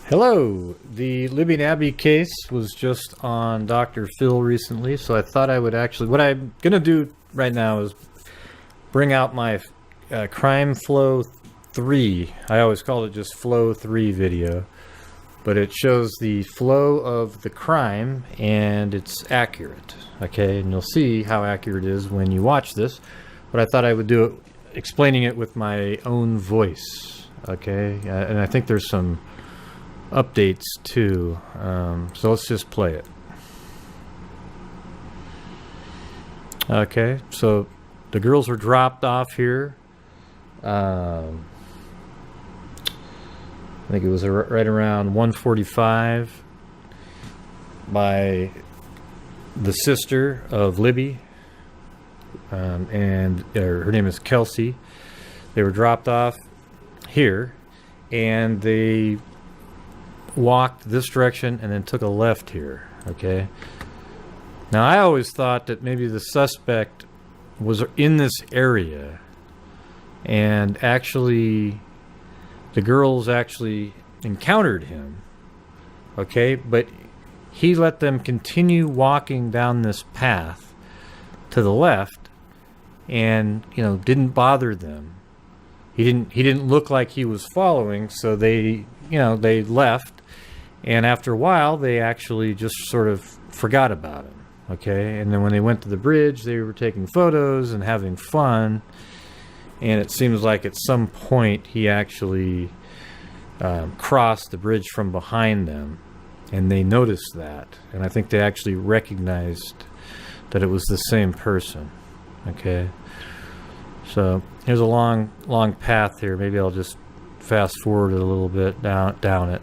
Hello! The Libby and Abby case was just on Dr. Phil recently, so I thought I would actually... What I'm going to do right now is bring out my Crime Flow 3. I always called it just Flow 3 video. But it shows the flow of the crime, and it's accurate. Okay, and you'll see how accurate it is when you watch this. But I thought I would do it explaining it with my own voice. Okay, and I think there's some updates too, so let's just play it. Okay, so the girls were dropped off here. I think it was right around 1:45 by the sister of Libby, and her name is Kelsey. They were dropped off here, and they walked this direction and then took a left here. Okay, now I always thought that maybe the suspect was in this area, and actually the girls actually encountered him. Okay, but he let them continue walking down this path to the left, and didn't bother them. He didn't look like he was following, so they left. And after a while, they actually just sort of forgot about him. Okay, and then when they went to the bridge, they were taking photos and having fun. And it seems like at some point he actually crossed the bridge from behind them, and they noticed that. And I think they actually recognized that it was the same person. Okay, so here's a long path here. Maybe I'll just fast forward it a little bit down it.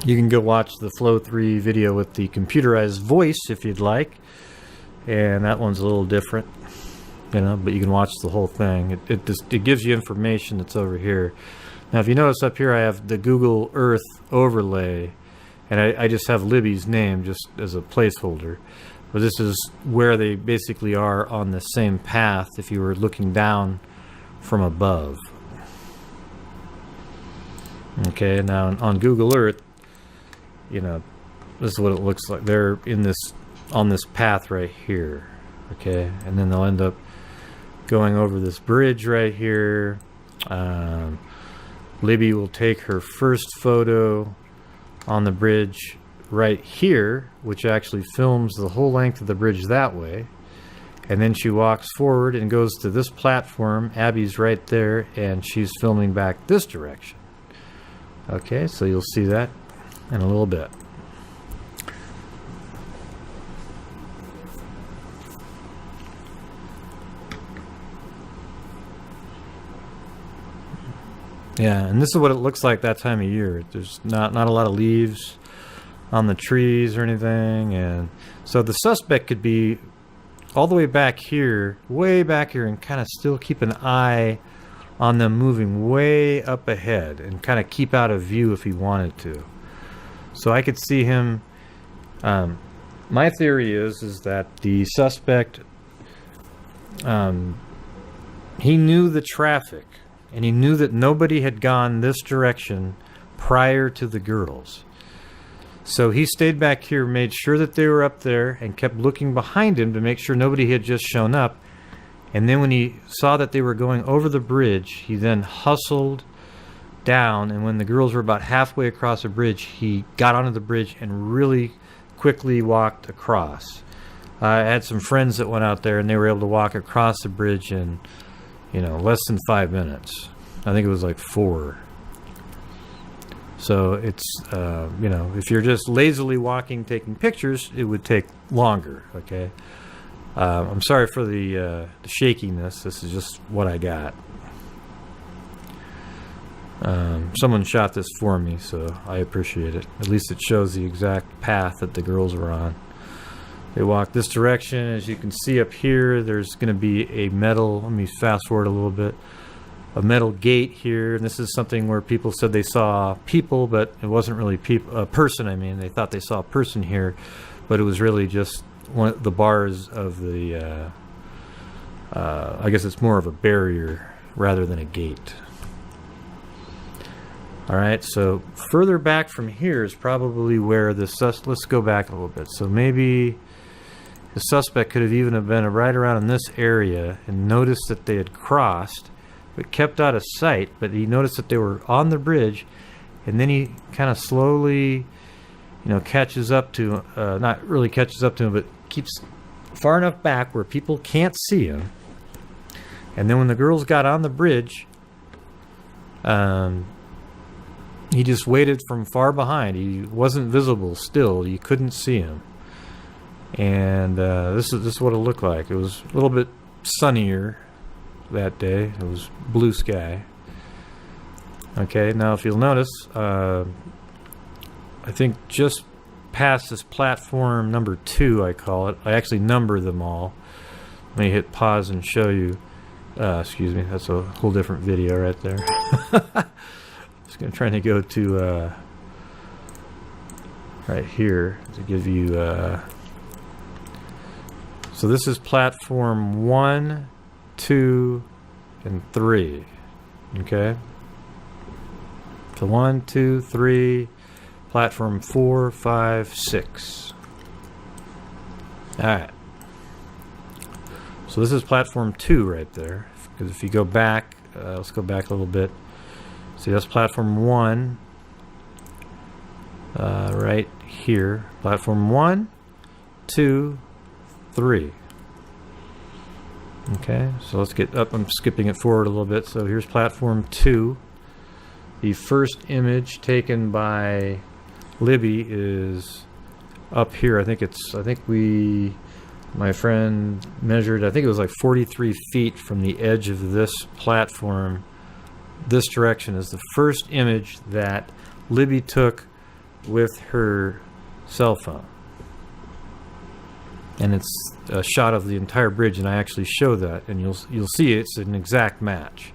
You can go watch the Flow 3 video with the computerized voice if you'd like, and that one's a little different, but you can watch the whole thing. It gives you information that's over here. Now if you notice up here I have the Google Earth overlay, and I just have Libby's name just as a placeholder, but this is where they basically are on the same path if you were looking down from above. Okay, now on Google Earth, this is what it looks like. They're on this path right here. Okay, and then they'll end up going over this bridge right here. Libby will take her first photo on the bridge right here, which actually films the whole length of the bridge that way. And then she walks forward and goes to this platform. Abby's right there, and she's filming back this direction. Okay, so you'll see that in a little bit. Yeah, and this is what it looks like that time of year. There's not a lot of leaves on the trees or anything, and so the suspect could be all the way back here, and kind of still keep an eye on them moving way up ahead and kind of keep out of view if he wanted to. So I could see him. My theory is that the suspect, he knew the traffic, and he knew that nobody had gone this direction prior to the girls. So he stayed back here, made sure that they were up there, and kept looking behind him to make sure nobody had just shown up. And then when he saw that they were going over the bridge, he then hustled down, and when the girls were about halfway across the bridge, he got onto the bridge and really quickly walked across. I had some friends that went out there, and they were able to walk across the bridge in less than 5 minutes. I think it was like 4. So it's if you're just lazily walking taking pictures, it would take longer. Okay, I'm sorry for the shakiness. This is just what I got. Someone shot this for me, so I appreciate it. At least it shows the exact path that the girls were on. They walked this direction. As you can see up here, there's going to be a metal, let me fast forward a little bit, a metal gate here. And this is something where people said they saw people, but it wasn't really a person. I mean, they thought they saw a person here, but it was really just one of the bars of the, I guess it's more of a barrier rather than a gate. All right, so further back from here is probably where the let's go back a little bit. So maybe the suspect could have even been right around in this area and noticed that they had crossed, but kept out of sight. But he noticed that they were on the bridge, and then he kind of slowly, catches up to, not really catches up to him, but keeps far enough back where people can't see him. And then when the girls got on the bridge, he just waited from far behind. He wasn't visible still. You couldn't see him. And this is what it looked like. It was a little bit sunnier that day. It was blue sky. Okay, now if you'll notice, I think just past this platform number 2, I call it. I actually number them all. Let me hit pause and show you. Excuse me, that's a whole different video right there. Just gonna try to go to right here to give you. So this is platform 1, 2, and 3. Okay. So 1, 2, 3, platform 4, 5, 6. All right. So this is platform 2 right there. Because if you go back, let's go back a little bit. See, that's platform 1 right here. Platform 1, 2, 3. Okay, so let's get up. I'm skipping it forward a little bit. So here's platform 2. The first image taken by Libby is up here. My friend measured, I think it was like 43 feet from the edge of this platform. This direction is the first image that Libby took with her cell phone. And it's a shot of the entire bridge, and I actually show that, and you'll see it's an exact match.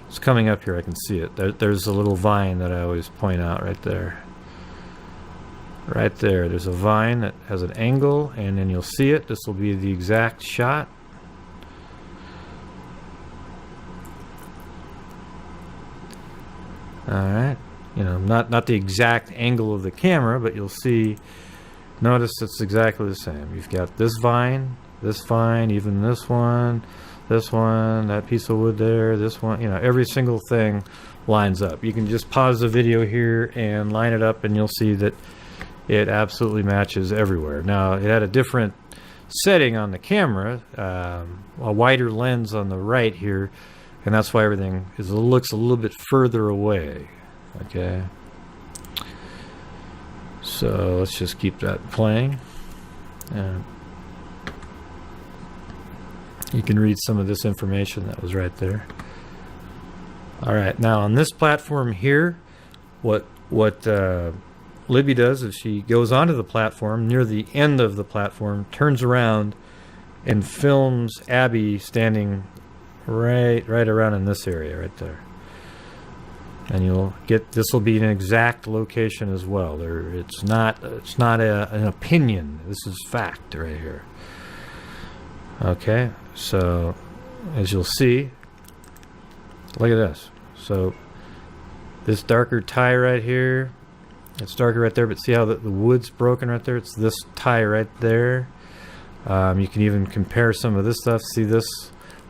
It's coming up here, I can see it. There's a little vine that I always point out right there. Right there, there's a vine that has an angle, and then you'll see it. This will be the exact shot. Alright, not the exact angle of the camera, but you'll see, notice it's exactly the same. You've got this vine, even this one, that piece of wood there, this one, every single thing lines up. You can just pause the video here and line it up, and you'll see that it absolutely matches everywhere. Now, it had a different setting on the camera, a wider lens on the right here, and that's why everything looks a little bit further away. Okay. So let's just keep that playing. You can read some of this information that was right there. All right, now on this platform here, what Libby does is she goes onto the platform near the end of the platform, turns around, and films Abby standing right around in this area right there. And you'll get, this will be an exact location as well. It's not an opinion. This is fact right here. Okay, so as you'll see, look at this. So this darker tie right here, it's darker right there, but see how the wood's broken right there? It's this tie right there. You can even compare some of this stuff. See this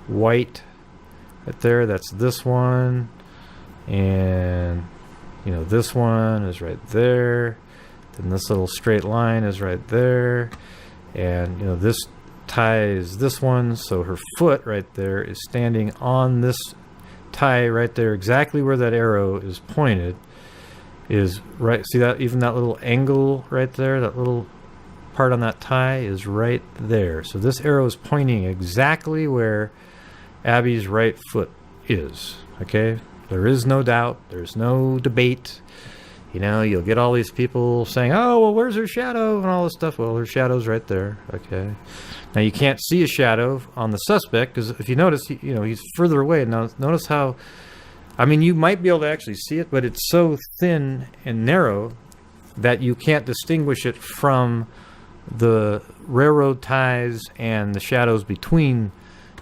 white right there? That's this one. And this one is right there. Then this little straight line is right there. And this tie is this one, so her foot right there is standing on this tie right there, exactly where that arrow is pointed is right. See that, even that little angle right there, that little part on that tie is right there. So this arrow is pointing exactly where Abby's right foot is. Okay, there is no doubt, there's no debate. You'll get all these people saying, oh, well, where's her shadow and all this stuff. Well, her shadow's right there. Okay. Now, you can't see a shadow on the suspect because if you notice, he's further away. Now, notice how, you might be able to actually see it, but it's so thin and narrow that you can't distinguish it from the railroad ties and the shadows between,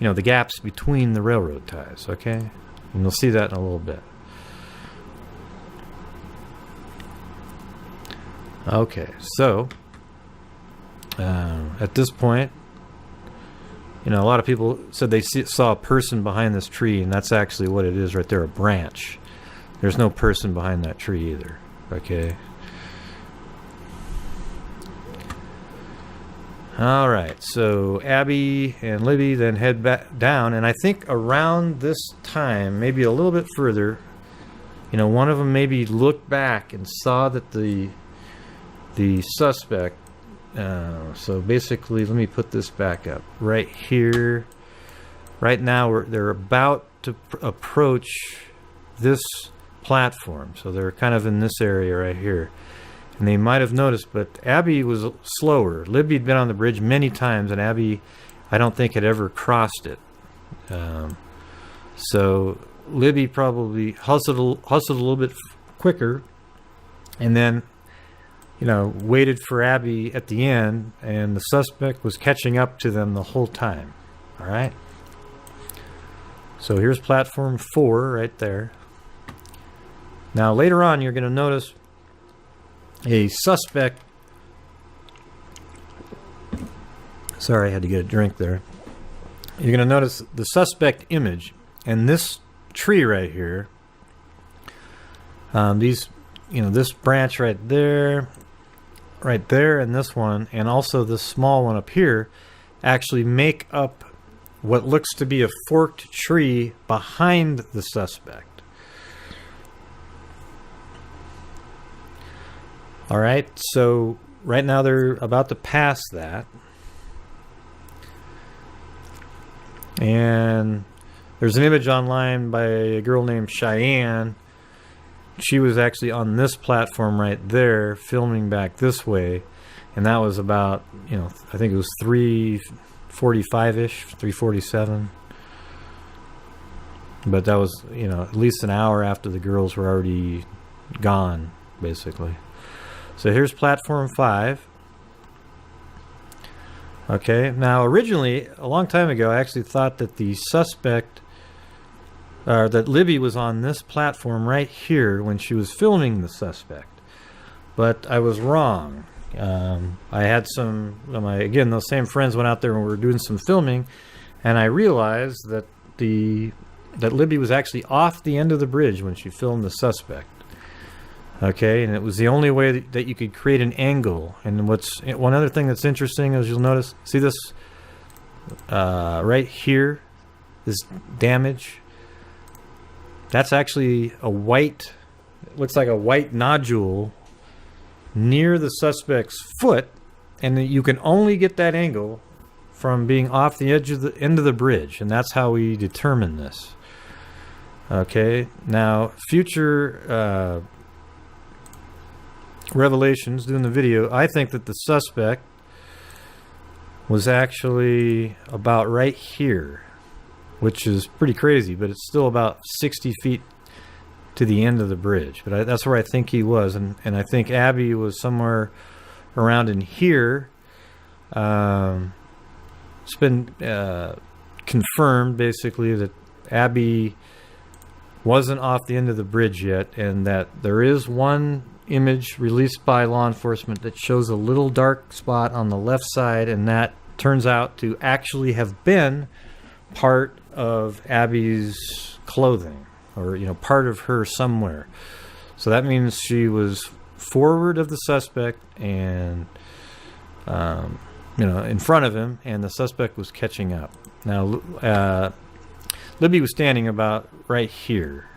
the gaps between the railroad ties. Okay. And you'll see that in a little bit. Okay, so at this point, you know, a lot of people said they saw a person behind this tree, and that's actually what it is right there, a branch. There's no person behind that tree either. Okay. All right, so Abby and Libby then head back down, and I think around this time, maybe a little bit further, you know, one of them maybe looked back and saw that the suspect. So basically, let me put this back up right here. Right now, they're about to approach this platform, so they're kind of in this area right here. And they might have noticed, but Abby was slower. Libby had been on the bridge many times, and Abby, I don't think, had ever crossed it. So Libby probably hustled a little bit quicker, and then, you know, waited for Abby at the end, and the suspect was catching up to them the whole time. All right. So here's platform 4 right there. Now later on, you're going to notice a suspect. Sorry, I had to get a drink there. You're going to notice the suspect image, and this tree right here. These, you know, this branch right there, and this one, and also this small one up here, actually make up what looks to be a forked tree behind the suspect. All right, so right now they're about to pass that. And there's an image online by a girl named Cheyenne. She was actually on this platform right there, filming back this way. And that was about, you know, I think it was 3:45-ish, 3:47. But that was, you know, at least an hour after the girls were already gone, basically. So here's platform 5. Okay, now originally, a long time ago, I actually thought that the suspect, that Libby was on this platform right here when she was filming the suspect. But I was wrong. I had some, again, those same friends went out there and we were doing some filming, and I realized that that Libby was actually off the end of the bridge when she filmed the suspect. Okay, and it was the only way that you could create an angle. And one other thing that's interesting is you'll notice, see this right here, this damage? That's actually a white, it looks like a white nodule near the suspect's foot, and you can only get that angle from being off the edge of the end of the bridge, and that's how we determine this. Okay, now future revelations doing the video, I think that the suspect was actually about right here, which is pretty crazy, but it's still about 60 feet to the end of the bridge. But that's where I think he was, and I think Abby was somewhere around in here. It's been confirmed basically that Abby wasn't off the end of the bridge yet, and that there is one image released by law enforcement that shows a little dark spot on the left side, and that turns out to actually have been part of Abby's clothing, or, you know, part of her somewhere. So that means she was forward of the suspect and you know, in front of him, and the suspect was catching up. Now Libby was standing about right here,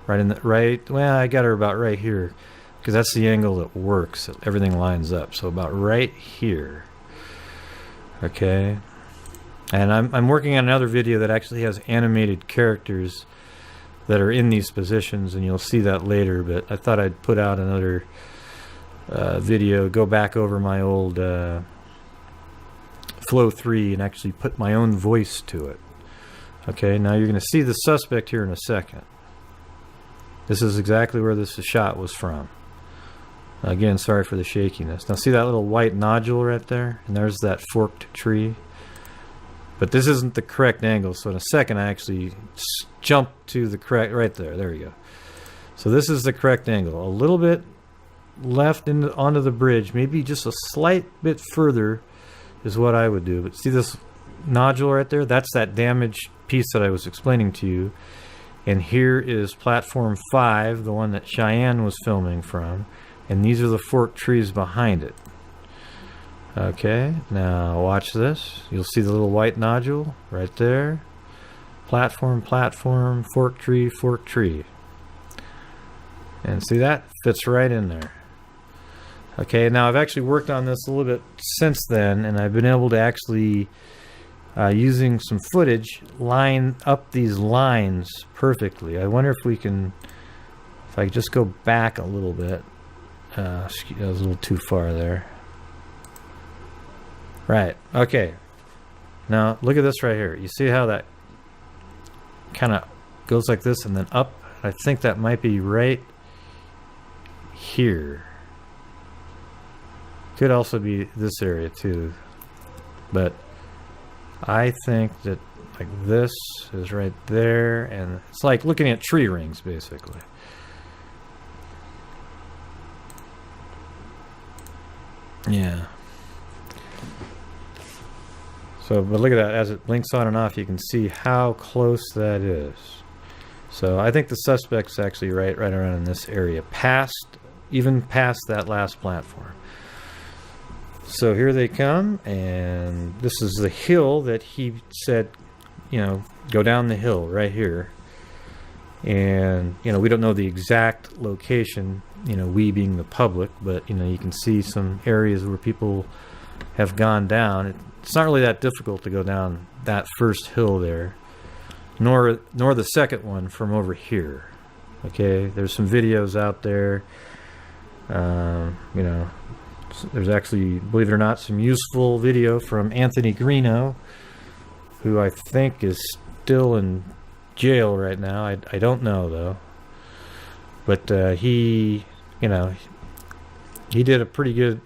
well, I got her about right here, because that's the angle that works. Everything lines up. So about right here. Okay. And I'm working on another video that actually has animated characters that are in these positions, and you'll see that later. But I thought I'd put out another video, go back over my old Flow 3 and actually put my own voice to it. Okay, now you're going to see the suspect here in a second. This is exactly where this shot was from. Again, sorry for the shakiness. Now see that little white nodule right there? And there's that forked tree. But this isn't the correct angle, so in a second I actually jump to the correct, right there, there you go. So this is the correct angle. A little bit left onto the bridge, maybe just a slight bit further is what I would do. But see this nodule right there? That's that damaged piece that I was explaining to you. And here is platform 5, the one that Cheyenne was filming from. And these are the forked trees behind it. Okay, now watch this. You'll see the little white nodule right there. Platform, platform, forked tree, forked tree. And see that? Fits right in there. Okay, now I've actually worked on this a little bit since then, and I've been able to actually, using some footage, line up these lines perfectly. I wonder if we can, if I just go back a little bit. That was a little too far there. Right, okay. Now look at this right here. You see how that kind of goes like this and then up? I think that might be right here. Could also be this area too, but I think that like this is right there, and it's like looking at tree rings basically. Yeah. So, but look at that, as it blinks on and off, you can see how close that is. So I think the suspect's actually right around in this area, even past that last platform. So here they come, and this is the hill that he said, you know, go down the hill right here. And, you know, we don't know the exact location, you know, we being the public, but, you know, you can see some areas where people have gone down. It's not really that difficult to go down that first hill there, nor the second one from over here. Okay, there's some videos out there. You know, there's actually, believe it or not, some useful video from Anthony Greeno, who I think is still in jail right now. I don't know though, but he, you know, he did a pretty good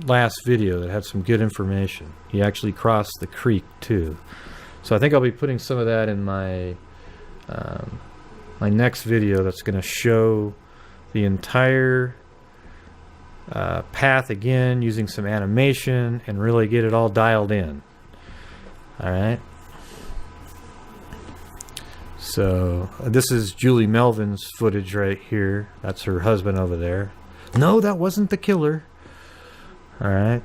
last video that had some good information. He actually crossed the creek too, so I think I'll be putting some of that in my my next video. That's going to show the entire path again, using some animation and really get it all dialed in. All right. So this is Julie Melvin's footage right here. That's her husband over there. No, that wasn't the killer. All right.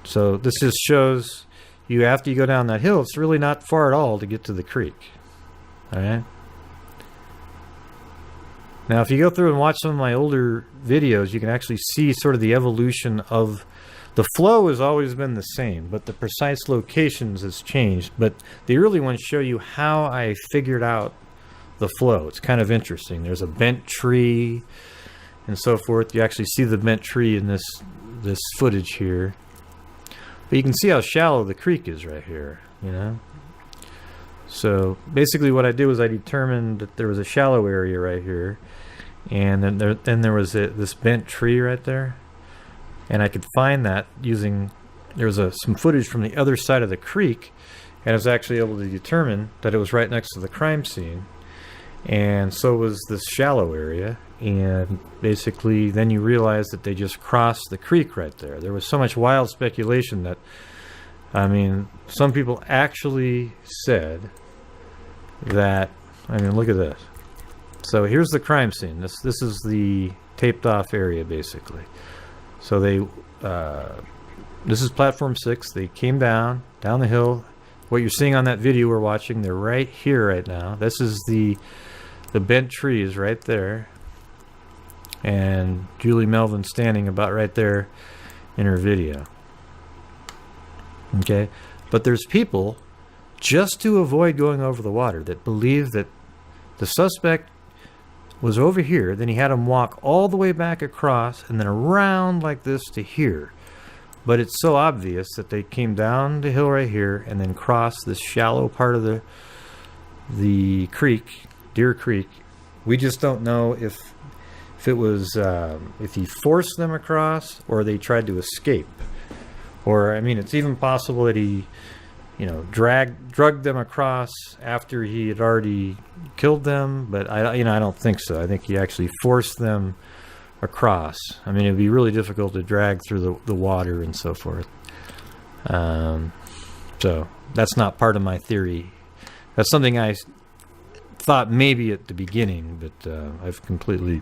So this just shows you, after you go down that hill, it's really not far at all to get to the creek. All right. Now, if you go through and watch some of my older videos, you can actually see sort of the evolution of the flow. Has always been the same, but the precise locations has changed. But the early ones show you how I figured out the flow. It's kind of interesting. There's a bent tree and so forth. You actually see the bent tree in this footage here. But you can see how shallow the creek is right here, you know. So basically what I did was I determined that there was a shallow area right here, and then there was this bent tree right there, and I could find that using, there was some footage from the other side of the creek, and I was actually able to determine that it was right next to the crime scene, and so was this shallow area. And basically then you realize that they just crossed the creek right there. There was so much wild speculation that, I mean, some people actually said that, I mean, look at this. So here's the crime scene. This is the taped off area basically. So they this is platform 6. They came down the hill. What you're seeing on that video we're watching, they're right here right now. This is the bent trees right there. And Julie Melvin standing about right there in her video. Okay, but there's people, just to avoid going over the water, that believe that the suspect was over here, then he had him walk all the way back across and then around like this to here. But it's so obvious that they came down the hill right here and then crossed this shallow part of the creek, Deer Creek. We just don't know if it was if he forced them across or they tried to escape. Or, I mean, it's even possible that he, you know, drugged them across after he had already killed them. But I don't think so. I think he actually forced them across. I mean, it'd be really difficult to drag through the water and so forth. So that's not part of my theory. That's something I thought maybe at the beginning, but I've completely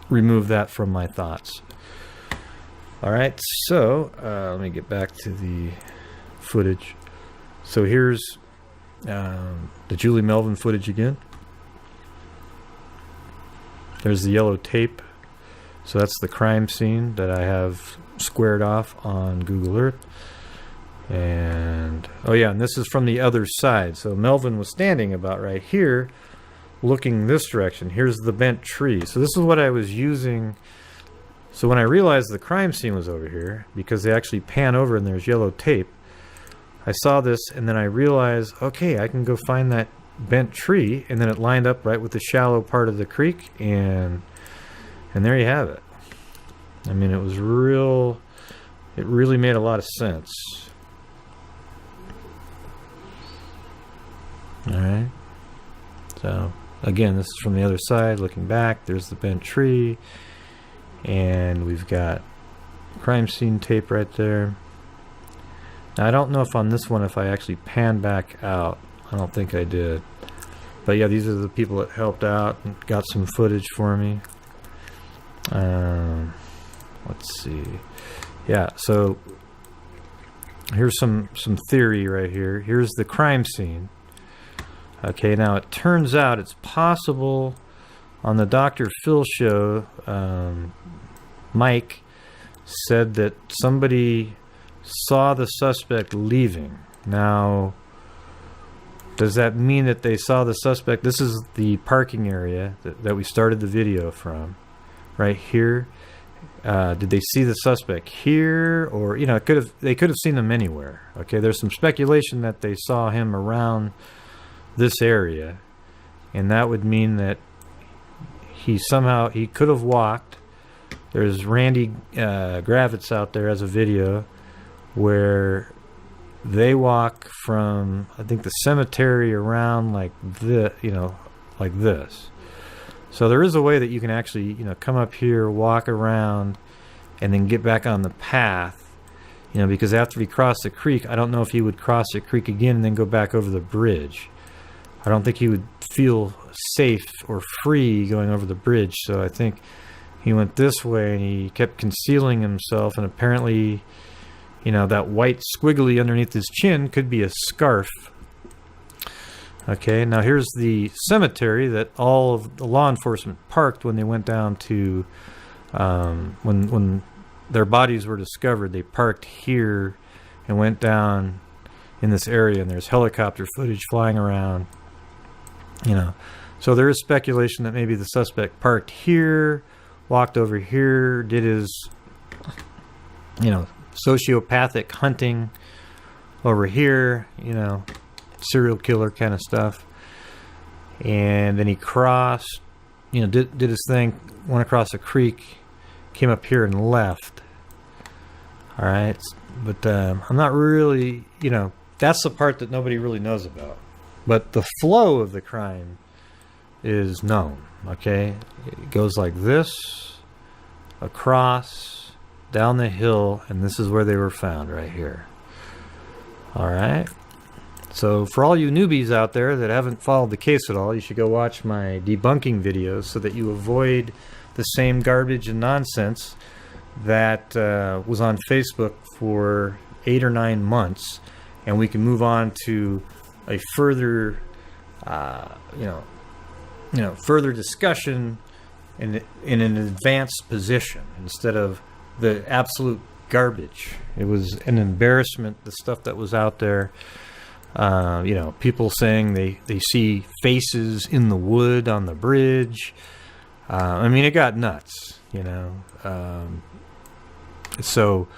removed that from my thoughts. All right, so let me get back to the footage. So here's the Julie Melvin footage again. There's the yellow tape. So that's the crime scene that I have squared off on Google Earth. And oh yeah, and this is from the other side. So Melvin was standing about right here, looking this direction. Here's the bent tree. So this is what I was using. So when I realized the crime scene was over here, because they actually pan over and there's yellow tape, I saw this and then I realized, okay, I can go find that bent tree, and then it lined up right with the shallow part of the creek, and there you have it. I mean, it was real, it really made a lot of sense. Alright, so again, this is from the other side, looking back. There's the bent tree, and we've got crime scene tape right there. Now, I don't know if on this one, if I actually pan back out. I don't think I did. But yeah, these are the people that helped out and got some footage for me. Let's see. Yeah, so here's some theory right here. Here's the crime scene. Okay, now it turns out it's possible on the Dr. Phil show, Mike said that somebody saw the suspect leaving. Now, does that mean that they saw the suspect? This is the parking area that we started the video from, right here. Did they see the suspect here, or you know, they could have seen him anywhere? Okay, there's some speculation that they saw him around this area, and that would mean that he could have walked. There's Randy Gravitz out there as a video where they walk from, I think, the cemetery around like this, you know, like this. So there is a way that you can actually, you know, come up here, walk around, and then get back on the path, you know, because after he crossed the creek, I don't know if he would cross the creek again and then go back over the bridge. I don't think he would feel safe or free going over the bridge. So I think he went this way and he kept concealing himself, and apparently, you know, that white squiggly underneath his chin could be a scarf. Okay, now here's the cemetery that all of the law enforcement parked when they went down to, when their bodies were discovered. They parked here and went down in this area, and there's helicopter footage flying around, you know. So there is speculation that maybe the suspect parked here, walked over here, did his, you know, sociopathic hunting over here, you know, serial killer kind of stuff, and then he crossed, you know, did his thing, went across the creek, came up here and left. All right, but I'm not really, you know, that's the part that nobody really knows about, but the flow of the crime is known. Okay, it goes like this, across, down the hill, and this is where they were found, right here. All right, so for all you newbies out there that haven't followed the case at all, you should go watch my debunking videos so that you avoid the same garbage and nonsense that was on Facebook for 8 or 9 months, and we can move on to a further further discussion in an advanced position instead of the absolute garbage. It was an embarrassment, the stuff that was out there. You know, people saying they see faces in the wood on the bridge. I mean, it got nuts, you know. So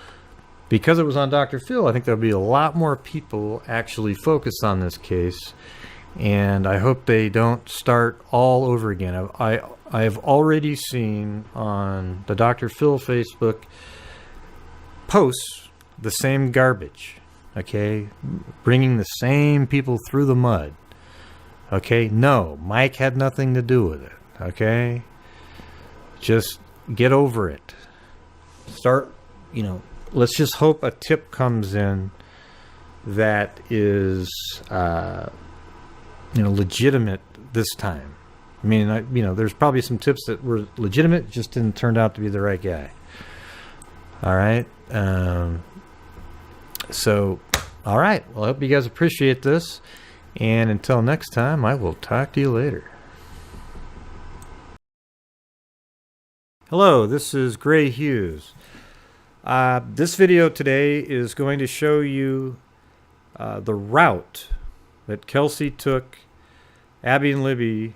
because it was on Dr. Phil, I think there'll be a lot more people actually focused on this case, and I hope they don't start all over again. I have already seen on the Dr. Phil Facebook posts the same garbage, okay, bringing the same people through the mud. Okay, no, Mike had nothing to do with it. Okay, just get over it. Start, let's just hope a tip comes in that is, legitimate this time. I mean, there's probably some tips that were legitimate, just didn't turn out to be the right guy. All right. So, all right. Well, I hope you guys appreciate this. And until next time, I will talk to you later. Hello, this is Grant Hughes. This video today is going to show you the route that Kelsey took Abby and Libby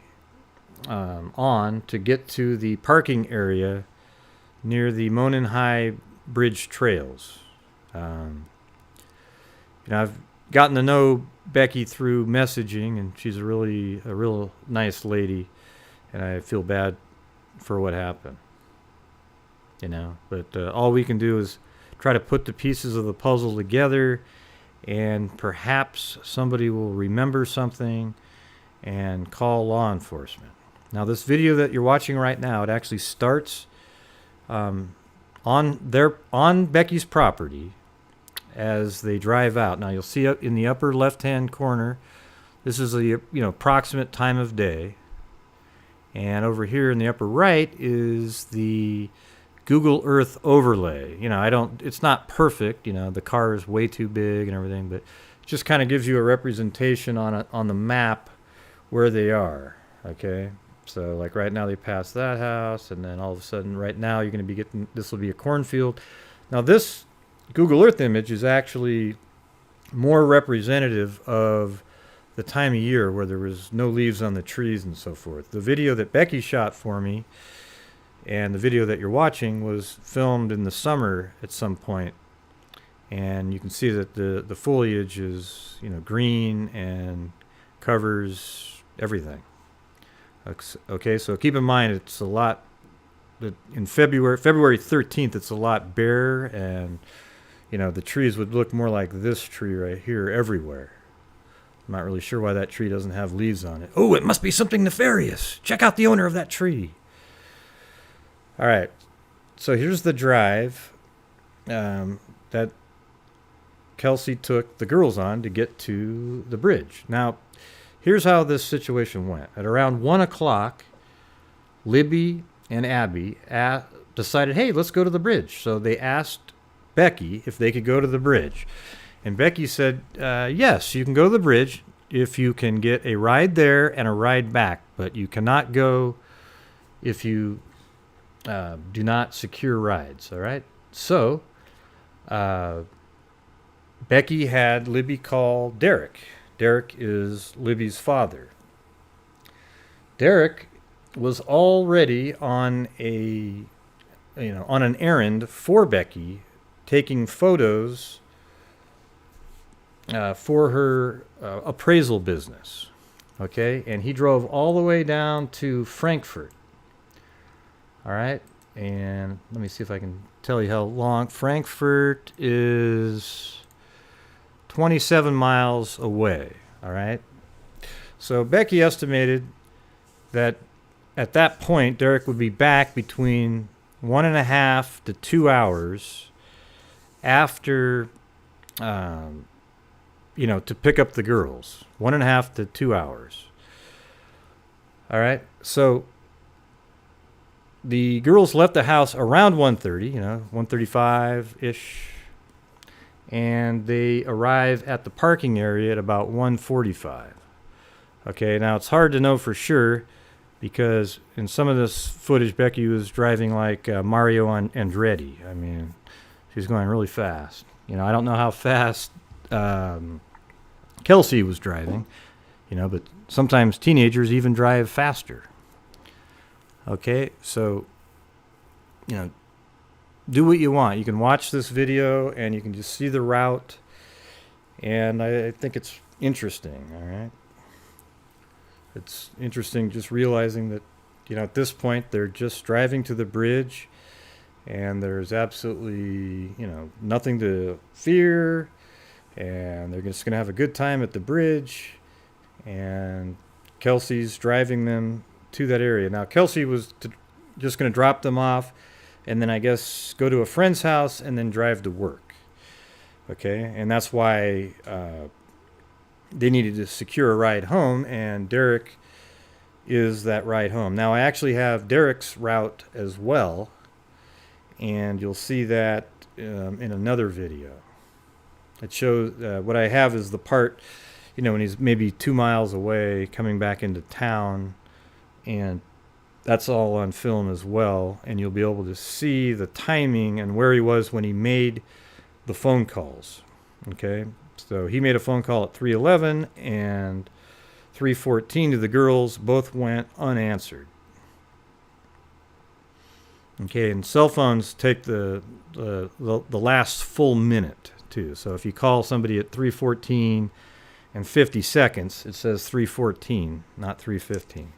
on to get to the parking area near the Monon High Bridge trails. I've gotten to know Becky through messaging, and she's a real nice lady, and I feel bad for what happened. But all we can do is try to put the pieces of the puzzle together, and perhaps somebody will remember something and call law enforcement. Now, this video that you're watching right now, it actually starts on Becky's property as they drive out. Now, you'll see up in the upper left-hand corner, this is the approximate time of day, and over here in the upper right is the Google Earth overlay. It's not perfect. The car is way too big and everything, but it just kind of gives you a representation on the map where they are. Okay, so like right now they pass that house, and then all of a sudden right now you're going to be getting, this will be a cornfield. Now this Google Earth image is actually more representative of the time of year where there was no leaves on the trees and so forth. The video that Becky shot for me and the video that you're watching was filmed in the summer at some point, and you can see that the foliage is green and covers everything. Okay, so keep in mind it's a lot that in February 13th it's a lot bare, and the trees would look more like this tree right here everywhere. I'm not really sure why that tree doesn't have leaves on it. Oh, it must be something nefarious. Check out the owner of that tree. All right, so here's the drive that Kelsey took the girls on to get to the bridge. Now, here's how this situation went. At around 1 o'clock, Libby and Abby decided, hey, let's go to the bridge. So they asked Becky if they could go to the bridge. And Becky said, yes, you can go to the bridge if you can get a ride there and a ride back, but you cannot go if you do not secure rides. All right. So Becky had Libby call Derek. Derek is Libby's father. Derek was already on an errand for Becky, taking photos for her appraisal business. Okay, and he drove all the way down to Frankfurt. All right, and let me see if I can tell you how long. Frankfurt is 27 miles away. All right, so Becky estimated that at that point Derek would be back between 1.5 to 2 hours after to pick up the girls. 1.5 to 2 hours. All right, so the girls left the house around 1:30, 1:35-ish, and they arrive at the parking area at about 1:45. Okay, now it's hard to know for sure because in some of this footage, Becky was driving like Mario Andretti. I mean, she was going really fast. I don't know how fast Kelsey was driving, but sometimes teenagers even drive faster. Okay, so, do what you want. You can watch this video and you can just see the route, and I think it's interesting, all right? It's interesting just realizing that, at this point they're just driving to the bridge and there's absolutely, nothing to fear, and they're just going to have a good time at the bridge, and Kelsey's driving them to that area. Now, Kelsey was just going to drop them off and then I guess go to a friend's house and then drive to work. Okay, and that's why they needed to secure a ride home, and Derek is that ride home. Now I actually have Derek's route as well, and you'll see that in another video. It shows what I have is the part, you know, when he's maybe 2 miles away coming back into town, and that's all on film as well, and you'll be able to see the timing and where he was when he made the phone calls. Okay, so he made a phone call at 3:11 and 3:14 to the girls. Both went unanswered. Okay, and cell phones take the last full minute too. So if you call somebody at 3:14 and 50 seconds, it says 3:14, not 3:15.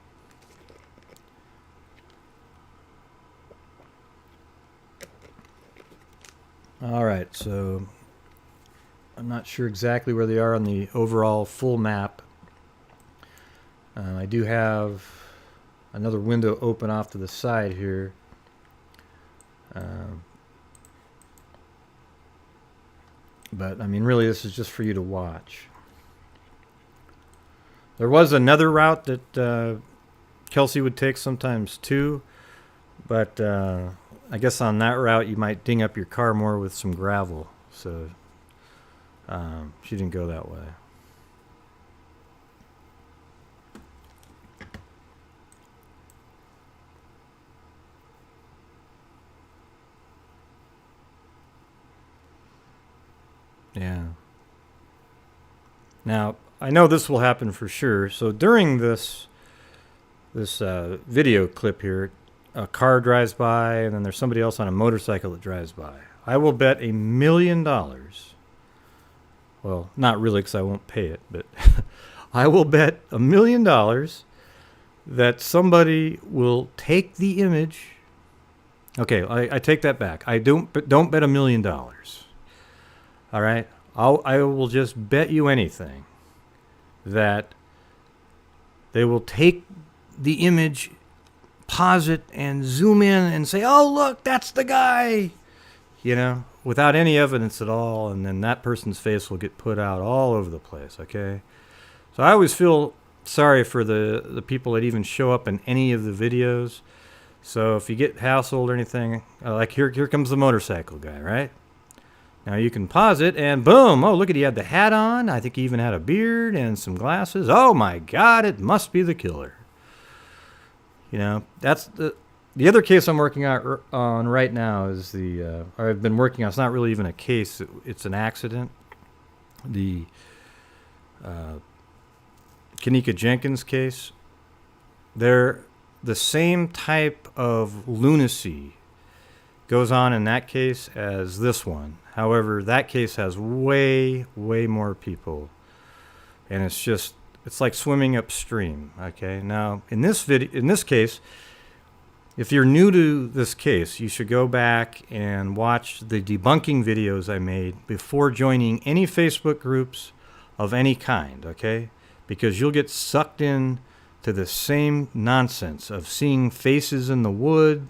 All right, so I'm not sure exactly where they are on the overall full map. I do have another window open off to the side here. But, I mean, really, this is just for you to watch. There was another route that Kelsey would take sometimes, too. But I guess on that route, you might ding up your car more with some gravel. So she didn't go that way. Yeah. Now, I know this will happen for sure. So during this video clip here, a car drives by, and then there's somebody else on a motorcycle that drives by. I will bet $1 million. Well, not really, because I won't pay it, but I will bet $1 million that somebody will take the image. Okay, I take that back. I don't bet $1 million. All right, I will just bet you anything that they will take the image, pause it, and zoom in and say, "Oh, look, that's the guy," you know, without any evidence at all, and then that person's face will get put out all over the place. Okay, so I always feel sorry for the people that even show up in any of the videos. So if you get hassled or anything, like here comes the motorcycle guy, right? Now you can pause it and boom, oh, look at, he had the hat on. I think he even had a beard and some glasses. Oh my God, it must be the killer. You know, that's the other case I'm working on right now is or I've been working on, it's not really even a case, it's an accident. The Kanika Jenkins case. They're the same type of lunacy goes on in that case as this one. However, that case has way more people, and it's like swimming upstream. Okay, now in this case, if you're new to this case, you should go back and watch the debunking videos I made before joining any Facebook groups of any kind. Okay, because you'll get sucked in to the same nonsense of seeing faces in the wood,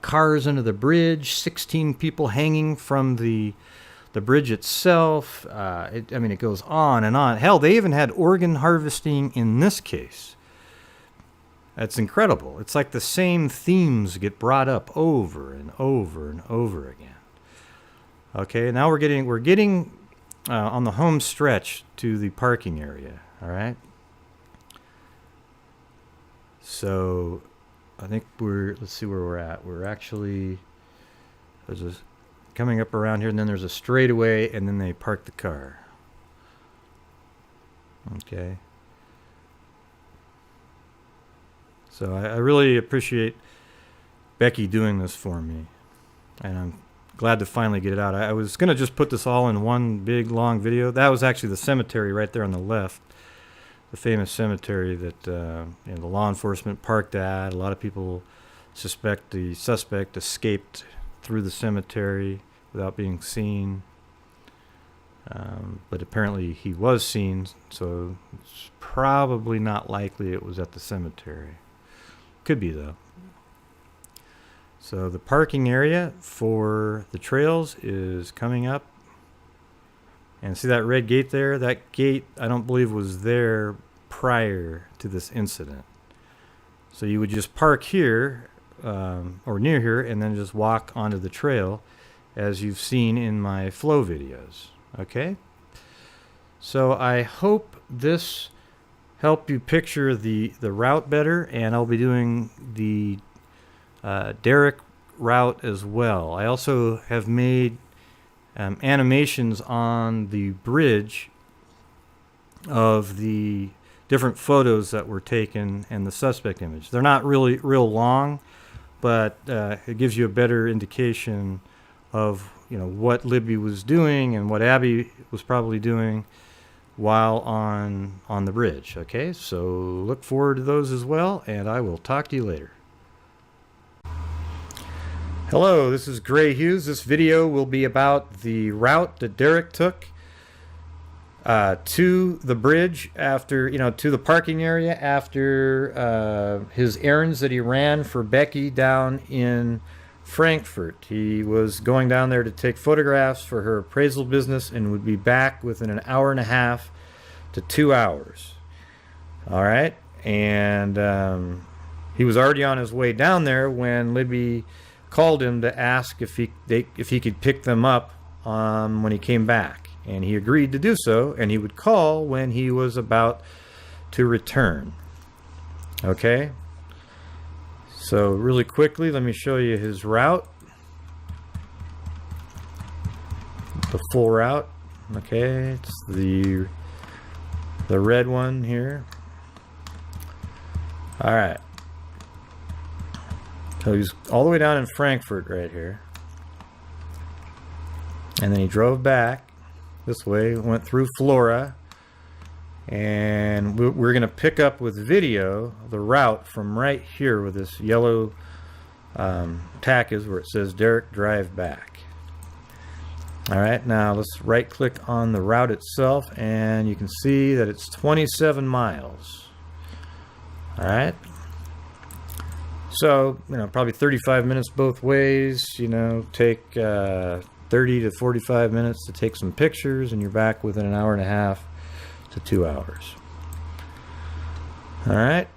cars under the bridge, 16 people hanging from the bridge itself. I mean, it goes on and on. Hell, they even had organ harvesting in this case. That's incredible. It's like the same themes get brought up over and over and over again. Okay, now we're getting on the home stretch to the parking area. All right. So I think let's see where we're at. We're actually, coming up around here, and then there's a straightaway, and then they park the car. Okay. So I really appreciate Becky doing this for me, and I'm glad to finally get it out. I was going to just put this all in one big, long video. That was actually the cemetery right there on the left. The famous cemetery that the law enforcement parked at. A lot of people suspect the suspect escaped through the cemetery without being seen. But apparently he was seen, so it's probably not likely it was at the cemetery. Could be, though. So the parking area for the trails is coming up. And see that red gate there? That gate, I don't believe, was there prior to this incident. So you would just park here, or near here, and then just walk onto the trail, as you've seen in my flow videos. Okay? So I hope this helped you picture the route better, and I'll be doing the Derek route as well. I also have made animations on the bridge of the different photos that were taken and the suspect image. They're not really real long, but it gives you a better indication of, you know, what Libby was doing and what Abby was probably doing while on the bridge. Okay, so look forward to those as well, and I will talk to you later. Hello, this is Grant Hughes. This video will be about the route that Derek took to the bridge after, to the parking area after his errands that he ran for Becky down in Frankfurt. He was going down there to take photographs for her appraisal business and would be back within an hour and a half to 2 hours. All right, and he was already on his way down there when Libby called him to ask if he could pick them up when he came back, and he agreed to do so, and he would call when he was about to return. Okay, so really quickly, let me show you his route, the full route. Okay, it's the red one here. All right. So he's all the way down in Frankfurt right here. And then he drove back this way, went through Flora. And we're going to pick up with video the route from right here where this yellow tack is, where it says Derek drive back. All right, now let's right click on the route itself, and you can see that it's 27 miles. All right. So, probably 35 minutes both ways, take 30 to 45 minutes to take some pictures, and you're back within an hour and a half to 2 hours. All right,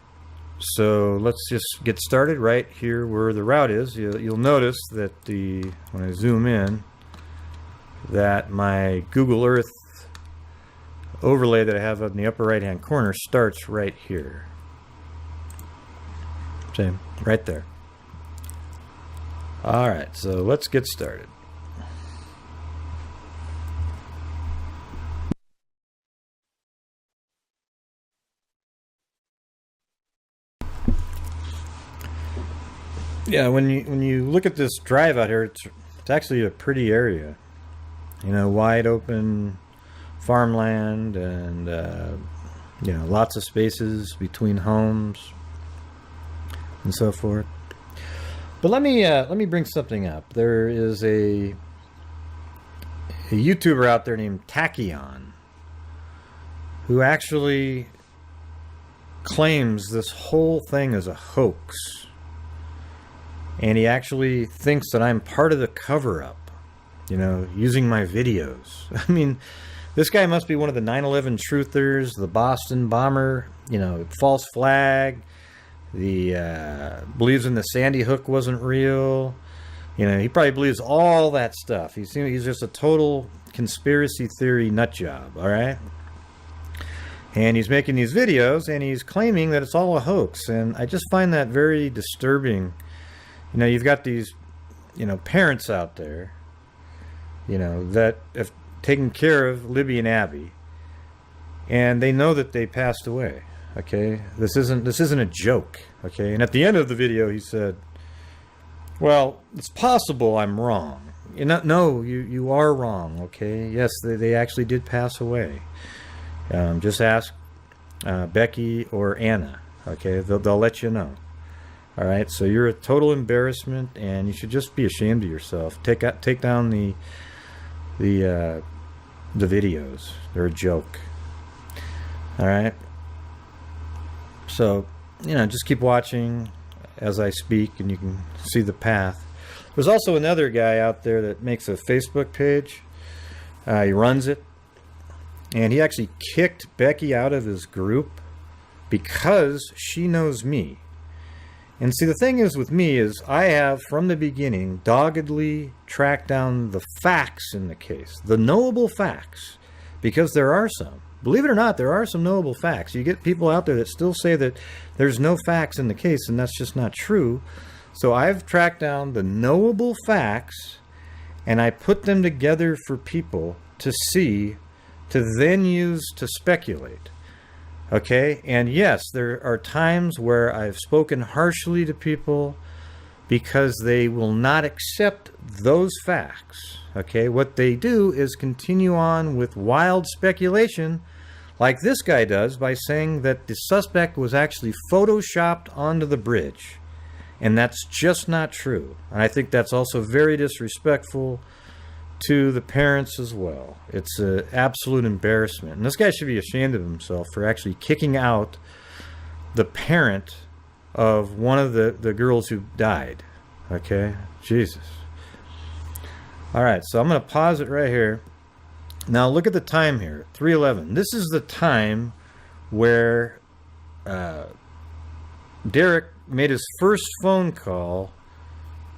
so let's just get started right here where the route is. You'll notice that when I zoom in, that my Google Earth overlay that I have in the upper right hand corner starts right here. Same, right there. All right, so let's get started. Yeah, when you look at this drive out here, it's actually a pretty area. Wide open farmland, and lots of spaces between homes and so forth. But let me bring something up. There is a YouTuber out there named Tachyon who actually claims this whole thing is a hoax, and he actually thinks that I'm part of the cover-up, using my videos. I mean, this guy must be one of the 9/11 truthers, the Boston bomber, false flag. Believes in the Sandy Hook wasn't real. He probably believes all that stuff. He's just a total conspiracy theory nut job, all right? And he's making these videos, and he's claiming that it's all a hoax, and I just find that very disturbing. You've got these, parents out there, that have taken care of Libby and Abby, and they know that they passed away. Okay, this isn't a joke. Okay, and at the end of the video, he said, "Well, it's possible I'm wrong." No, you are wrong. Okay, yes, they actually did pass away. Just ask Becky or Anna. Okay, they'll let you know. All right, so you're a total embarrassment, and you should just be ashamed of yourself. Take down the videos. They're a joke. All right. So, just keep watching. as I speak, and you can see the path. There's also another guy out there that makes a Facebook page. He runs it, and he actually kicked Becky out of his group because she knows me. And see, the thing is with me is I have, from the beginning, doggedly tracked down the facts in the case, the knowable facts, because there are some. Believe it or not, there are some knowable facts. You get people out there that still say that there's no facts in the case, and that's just not true. So I've tracked down the knowable facts, and I put them together for people to see, to then use to speculate. Okay? And yes, there are times where I've spoken harshly to people because they will not accept those facts. Okay? What they do is continue on with wild speculation, like this guy does, by saying that the suspect was actually photoshopped onto the bridge. And that's just not true. And I think that's also very disrespectful to the parents as well. It's an absolute embarrassment. And this guy should be ashamed of himself for actually kicking out the parent of one of the girls who died. Okay? Jesus. All right, so I'm going to pause it right here. Now look at the time here, 3:11. This is the time where Derek made his first phone call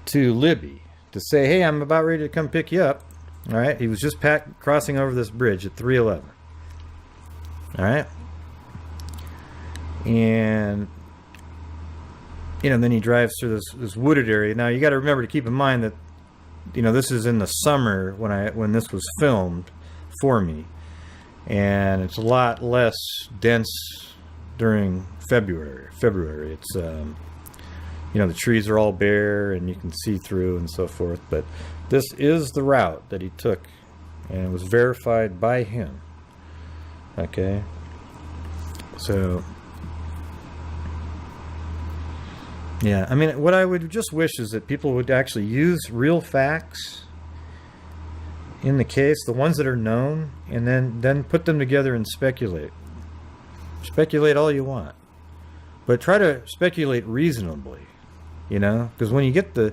to Libby to say, hey, I'm about ready to come pick you up. All right, he was just crossing over this bridge at 3:11. All right. And, you know, then he drives through this wooded area. Now you got to remember to keep in mind that, you know, this is in the summer when this was filmed for me, and it's a lot less dense during February. It's you know, the trees are all bare and you can see through and so forth, but this is the route that he took, and it was verified by him. Okay, so yeah, I mean, what I would just wish is that people would actually use real facts in the case, the ones that are known, and then put them together and speculate. Speculate all you want, but try to speculate reasonably, you know, because when you get the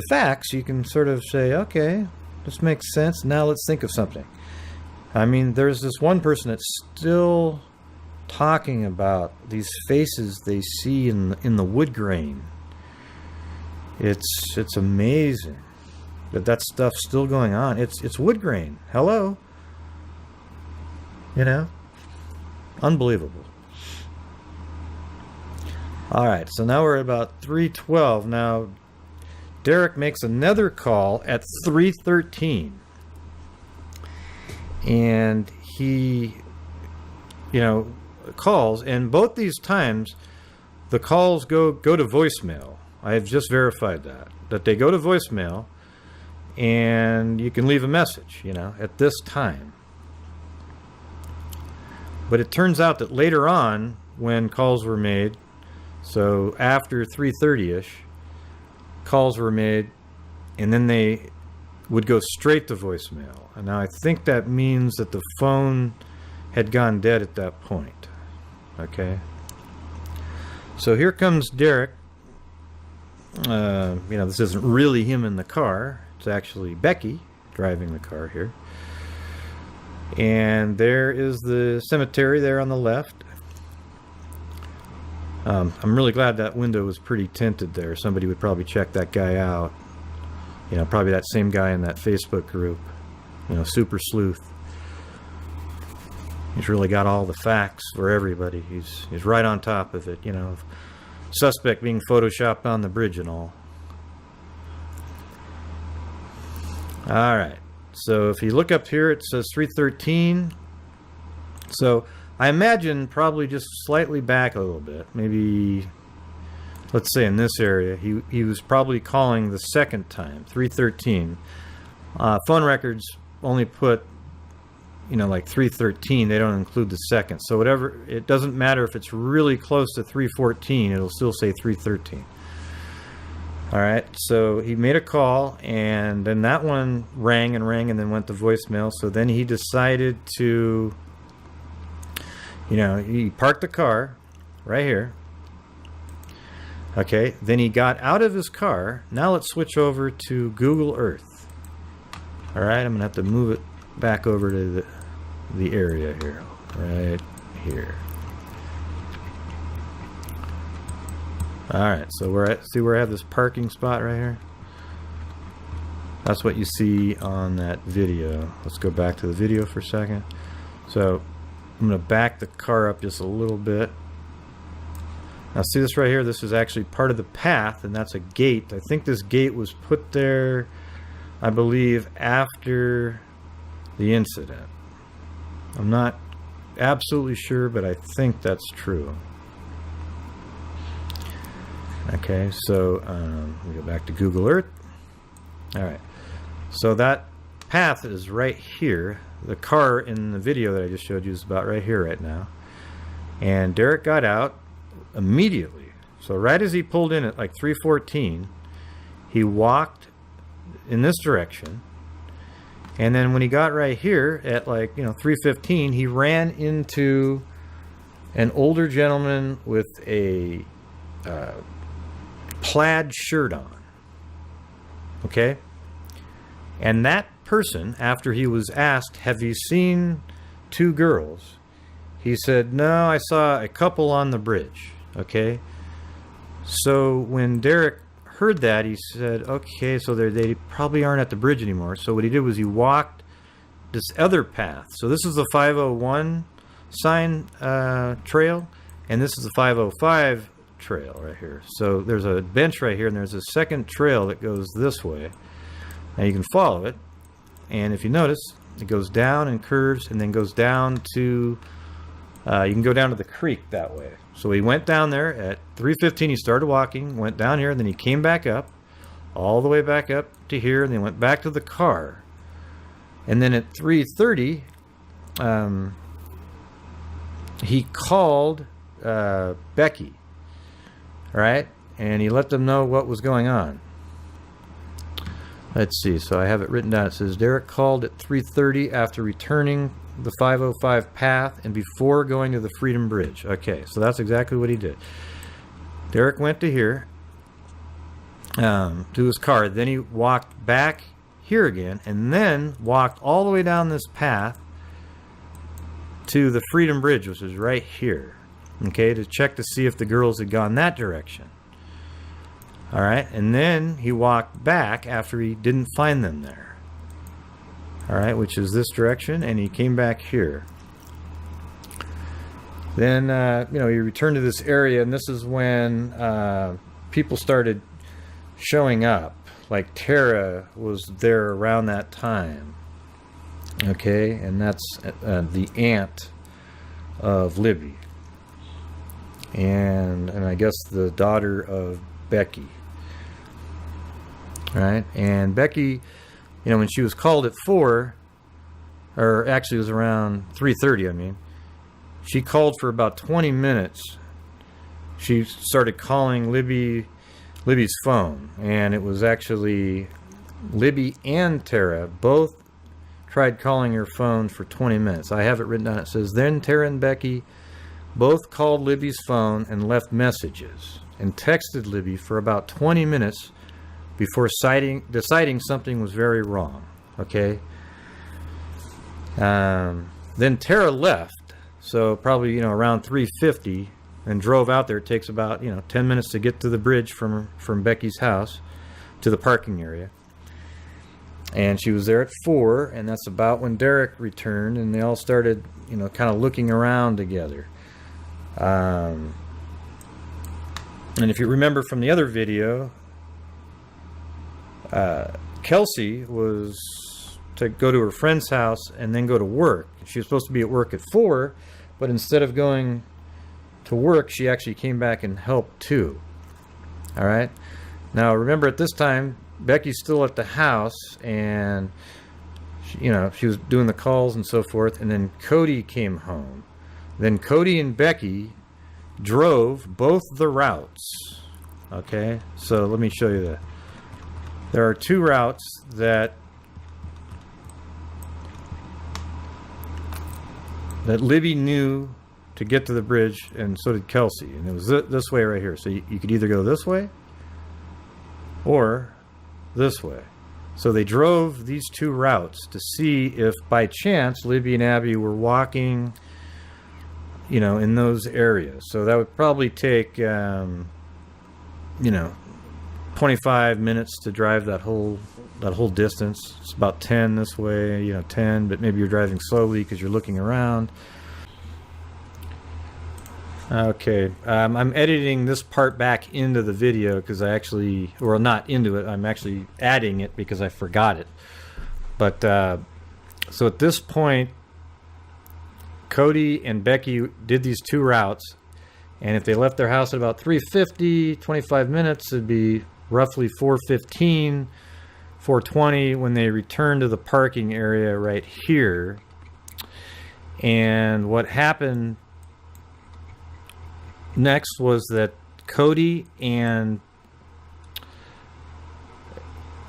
facts, you can sort of say, okay, this makes sense, now let's think of something. I mean, there's this one person that's still talking about these faces they see in the wood grain. It's amazing that stuff's still going on. It's wood grain. Hello. You know? Unbelievable. Alright, so now we're at about 3:12. Now, Derek makes another call at 3:13. And he, you know, calls, and both these times the calls go to voicemail. I have just verified that they go to voicemail, and you can leave a message, you know, at this time. But it turns out that later on, when calls were made, so after 3:30ish, calls were made, and then they would go straight to voicemail. And now I think that means that the phone had gone dead at that point. Okay. So here comes Derek. You know, this isn't really him in the car. It's actually Becky driving the car here. And there is the cemetery there on the left. I'm really glad that window was pretty tinted there. Somebody would probably check that guy out. You know, probably that same guy in that Facebook group. You know, Super Sleuth. He's really got all the facts for everybody. He's right on top of it, you know. Suspect being photoshopped on the bridge and all. Alright. So if you look up here, it says 3:13. So I imagine probably just slightly back a little bit. Maybe, let's say in this area, he was probably calling the second time, 3:13. Phone records only put, you know, like 3:13. They don't include the second. So whatever, it doesn't matter if it's really close to 3:14. It'll still say 3:13. All right. So he made a call, and then that one rang and rang, and then went to voicemail. So then he decided to, you know, he parked the car right here. Okay, then he got out of his car. Now let's switch over to Google Earth. All right, I'm gonna have to move it back over to the area here, right here. All right, so see where I have this parking spot right here? That's what you see on that video. Let's go back to the video for a second. So I'm going to back the car up just a little bit. Now see this right here? This is actually part of the path, and that's a gate. I think this gate was put there, I believe, after the incident. I'm not absolutely sure, but I think that's true. Okay, so we go back to Google Earth. All right, so that path is right here. The car in the video that I just showed you is about right here right now. And Derek got out immediately. So right as he pulled in at like 3:14, he walked in this direction. And then when he got right here at like 3:15, he ran into an older gentleman with a plaid shirt on. Okay? And that person, after he was asked, have you seen two girls? He said, no, I saw a couple on the bridge. Okay? So when Derek heard that, he said, okay, so they probably aren't at the bridge anymore. So what he did was he walked this other path. So this is the 501 sign trail, and this is the 505 trail right here. So there's a bench right here, and there's a second trail that goes this way. Now you can follow it, and if you notice, it goes down and curves and then goes down to you can go down to the creek that way. So he went down there at 3:15. He started walking, went down here, and then he came back up, all the way back up to here, and then went back to the car. And then at 3:30, he called Becky, right? And he let them know what was going on. Let's see. So I have it written down. It says Derek called at 3:30 after returning the 505 path and before going to the Freedom Bridge. Okay, so that's exactly what he did. Derek went to here, to his car. Then he walked back here again, and then walked all the way down this path to the Freedom Bridge, which is right here. Okay, to check to see if the girls had gone that direction. All right, and then he walked back after he didn't find them there. All right, which is this direction, and he came back here. Then, he returned to this area, and this is when people started showing up. Like Tara was there around that time. Okay, and that's the aunt of Libby. And I guess the daughter of Becky. Right? And Becky, when she was called at 4, or actually it was around 3:30, I mean, she called for about 20 minutes. She started calling Libby's phone, and it was actually Libby and Tara both tried calling her phone for 20 minutes. I have it written down. It says, then Tara and Becky both called Libby's phone and left messages and texted Libby for about 20 minutes before deciding something was very wrong. Okay? Then Tara left, so probably, around 3:50, and drove out there. It takes about, 10 minutes to get to the bridge from Becky's house to the parking area. And she was there at 4, and that's about when Derek returned, and they all started, kind of looking around together. And if you remember from the other video, Kelsey was to go to her friend's house and then go to work. She was supposed to be at work at 4, but instead of going to work, she actually came back and helped too. All right. Now remember, at this time, Becky's still at the house, and she was doing the calls and so forth. And then Cody came home. Then Cody and Becky drove both the routes. Okay, so let me show you that. There are 2 routes that Libby knew to get to the bridge, and so did Kelsey. And it was this way right here. So you could either go this way or this way. So they drove these two routes to see if by chance Libby and Abby were walking, you know, in those areas. So that would probably take, you know, 25 minutes to drive that whole distance. It's about 10 this way, you know, 10, but maybe you're driving slowly because you're looking around. Okay, I'm editing this part back into the video because I actually, or not into it, I'm actually adding it because I forgot it. But so at this point, Cody and Becky did these two routes, and if they left their house at about 3:50, 25 minutes, it'd be roughly 4:15, 4:20 when they returned to the parking area right here. And what happened next was that Cody and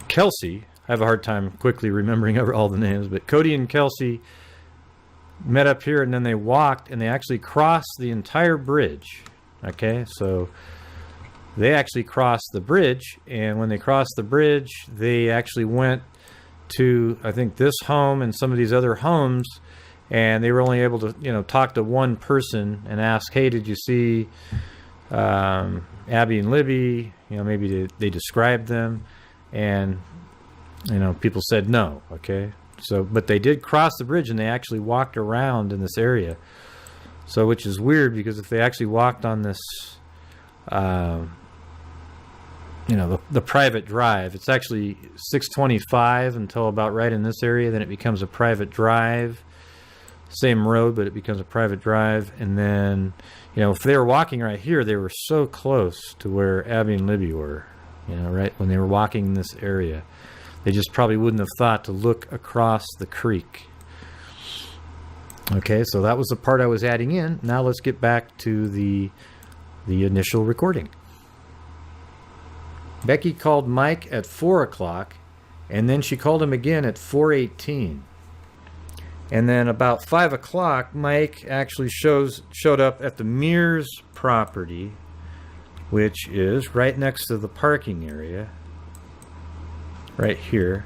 Kelsey, I have a hard time quickly remembering all the names, but Cody and Kelsey met up here, and then they walked, and they actually crossed the entire bridge. Okay, so they actually crossed the bridge, and when they crossed the bridge, they actually went to, I think, this home and some of these other homes, and they were only able to, you know, talk to one person and ask, hey, did you see Abby and Libby? You know, maybe they described them, and, you know, people said no. Okay, so, but they did cross the bridge, and they actually walked around in this area. So, which is weird, because if they actually walked on this, you know, the private drive, it's actually 625 until about right in this area, then it becomes a private drive. Same road, but it becomes a private drive. And then, you know, if they were walking right here, they were so close to where Abby and Libby were, you know, right when they were walking in this area. They just probably wouldn't have thought to look across the creek. Okay, so that was the part I was adding in. Now let's get back to the initial recording. Becky called Mike at 4 o'clock, and then she called him again at 4:18. And then about 5 o'clock, Mike actually showed up at the Mears property, which is right next to the parking area, right here.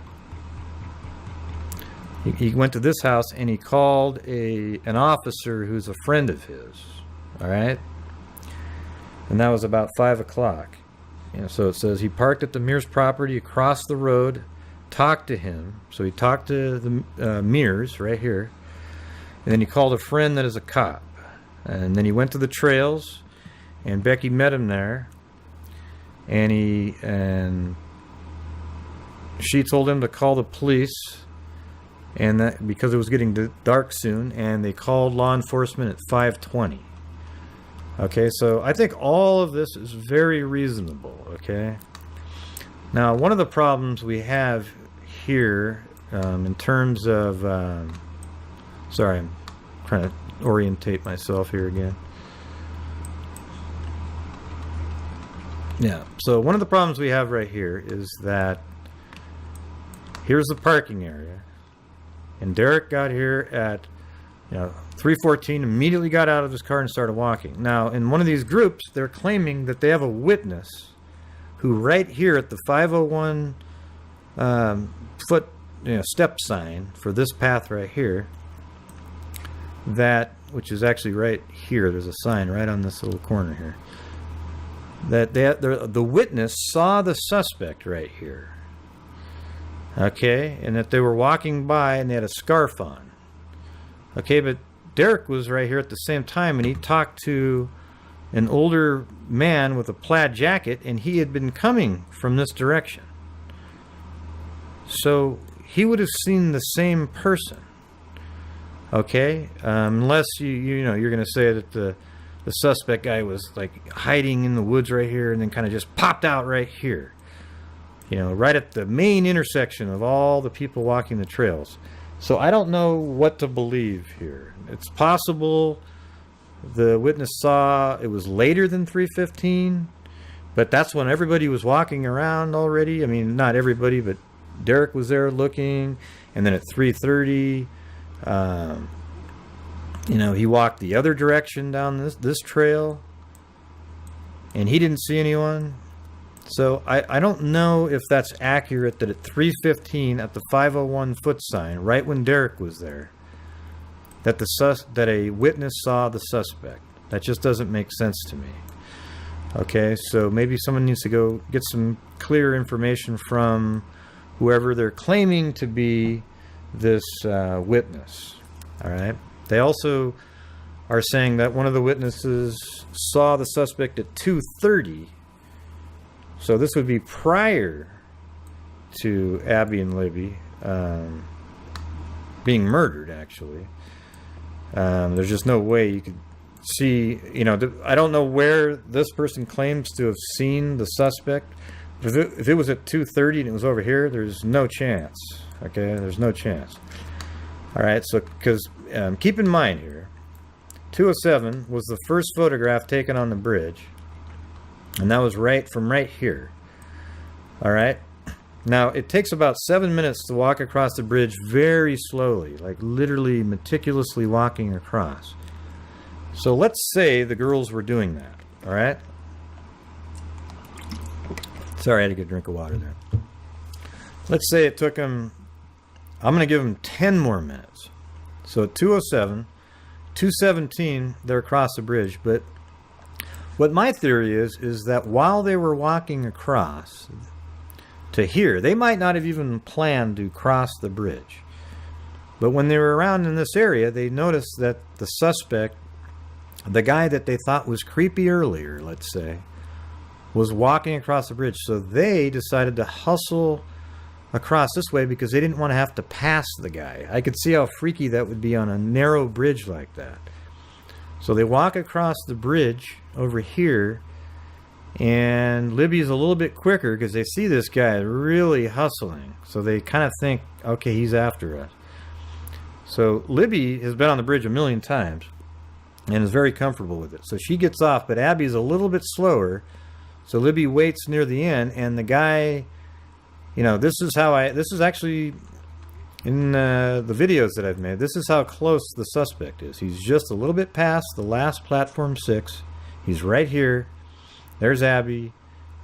He went to this house, and he called an officer who's a friend of his, all right? And that was about 5 o'clock. You know, so it says he parked at the Mears property across the road, talked to him. So he talked to the Mears right here, and then he called a friend that is a cop, and then he went to the trails, and Becky met him there, and she told him to call the police, and that because it was getting dark soon, and they called law enforcement at 5:20. Okay, so I think all of this is very reasonable. Okay, now one of the problems we have here in terms of sorry, I'm trying to orientate myself here again. Yeah, so one of the problems we have right here is that here's the parking area, and Derek got here at 3:14, immediately got out of his car and started walking. Now, in one of these groups, they're claiming that they have a witness who right here at the 501 foot step sign for this path right here, which is actually right here, there's a sign right on this little corner here, that the witness saw the suspect right here, okay, and that they were walking by and they had a scarf on. Okay, but Derek was right here at the same time, and he talked to an older man with a plaid jacket, and he had been coming from this direction. So he would have seen the same person. Okay, unless you're going to say that the suspect guy was like hiding in the woods right here, and then kind of just popped out right here. Right at the main intersection of all the people walking the trails. So I don't know what to believe here. It's possible the witness saw it was later than 3:15, but that's when everybody was walking around already. I mean, not everybody, but Derek was there looking, and then at 3:30, You know, he walked the other direction down this trail, and he didn't see anyone. So I don't know if that's accurate that at 3:15 at the 501 foot sign, right when Derek was there, that a witness saw the suspect. That just doesn't make sense to me. Okay, so maybe someone needs to go get some clear information from whoever they're claiming to be this witness. All right. They also are saying that one of the witnesses saw the suspect at 2:30. So this would be prior to Abby and Libby being murdered, actually. There's just no way you could see, you know, I don't know where this person claims to have seen the suspect. If it was at 2:30 and it was over here, there's no chance. Okay, there's no chance. All right, so because keep in mind here, 207 was the first photograph taken on the bridge, and that was from right here. All right, now it takes about 7 minutes to walk across the bridge very slowly, like literally meticulously walking across. So let's say the girls were doing that. All right. Sorry, I had to get a drink of water there. Let's say it took them, I'm going to give them 10 more minutes. So at 2:07, 2:17, they're across the bridge. But what my theory is that while they were walking across to here, they might not have even planned to cross the bridge. But when they were around in this area, they noticed that the suspect, the guy that they thought was creepy earlier, let's say, was walking across the bridge. So they decided to hustle across this way because they didn't want to have to pass the guy. I could see how freaky that would be on a narrow bridge like that. So they walk across the bridge over here, and Libby's a little bit quicker because they see this guy really hustling. So they kind of think, okay, he's after us. So Libby has been on the bridge a million times and is very comfortable with it. So she gets off, but Abby's a little bit slower. So Libby waits near the end, and the guy, you know, this is actually in the videos that I've made, this is how close the suspect is. He's just a little bit past the last platform 6. He's right here. There's Abby,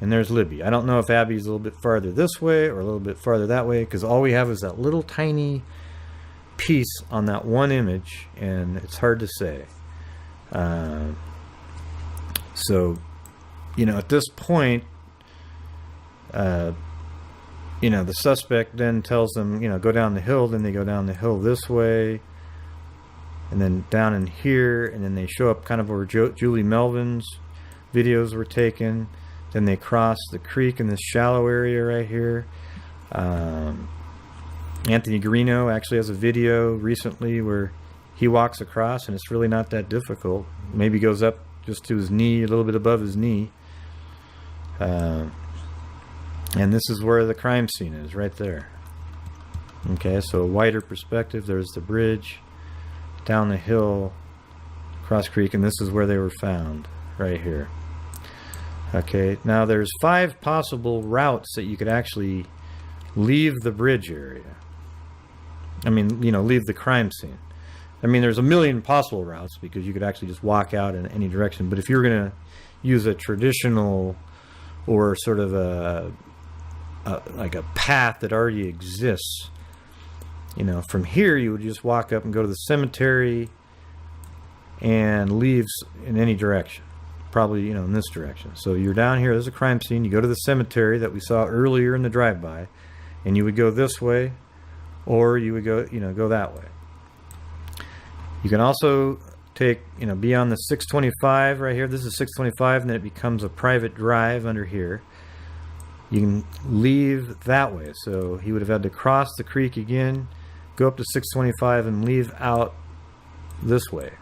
and there's Libby. I don't know if Abby's a little bit farther this way or a little bit farther that way, because all we have is that little tiny piece on that one image, and it's hard to say. So, you know, at this point, you know, the suspect then tells them, you know, go down the hill. Then they go down the hill this way, and then down in here, and then they show up kind of where Julie Melvin's videos were taken. Then they cross the creek in this shallow area right here. Anthony Garino actually has a video recently where he walks across, and it's really not that difficult. Maybe goes up just to his knee, a little bit above his knee. And this is where the crime scene is, right there. Okay, so a wider perspective. There's the bridge, down the hill, across creek, and this is where they were found, right here. Okay, now there's 5 possible routes that you could actually leave the bridge area. I mean, you know, leave the crime scene. I mean, there's a million possible routes because you could actually just walk out in any direction. But if you're going to use a traditional or sort of like a path that already exists, you know, from here you would just walk up and go to the cemetery and leave in any direction. Probably, you know, in this direction. So you're down here, there's a crime scene, you go to the cemetery that we saw earlier in the drive-by, and you would go this way, or you would go, you know, go that way. You can also take, you know, be on the 625 right here. This is 625, and then it becomes a private drive under here. You can leave that way. So he would have had to cross the creek again, go up to 625, and leave out this way.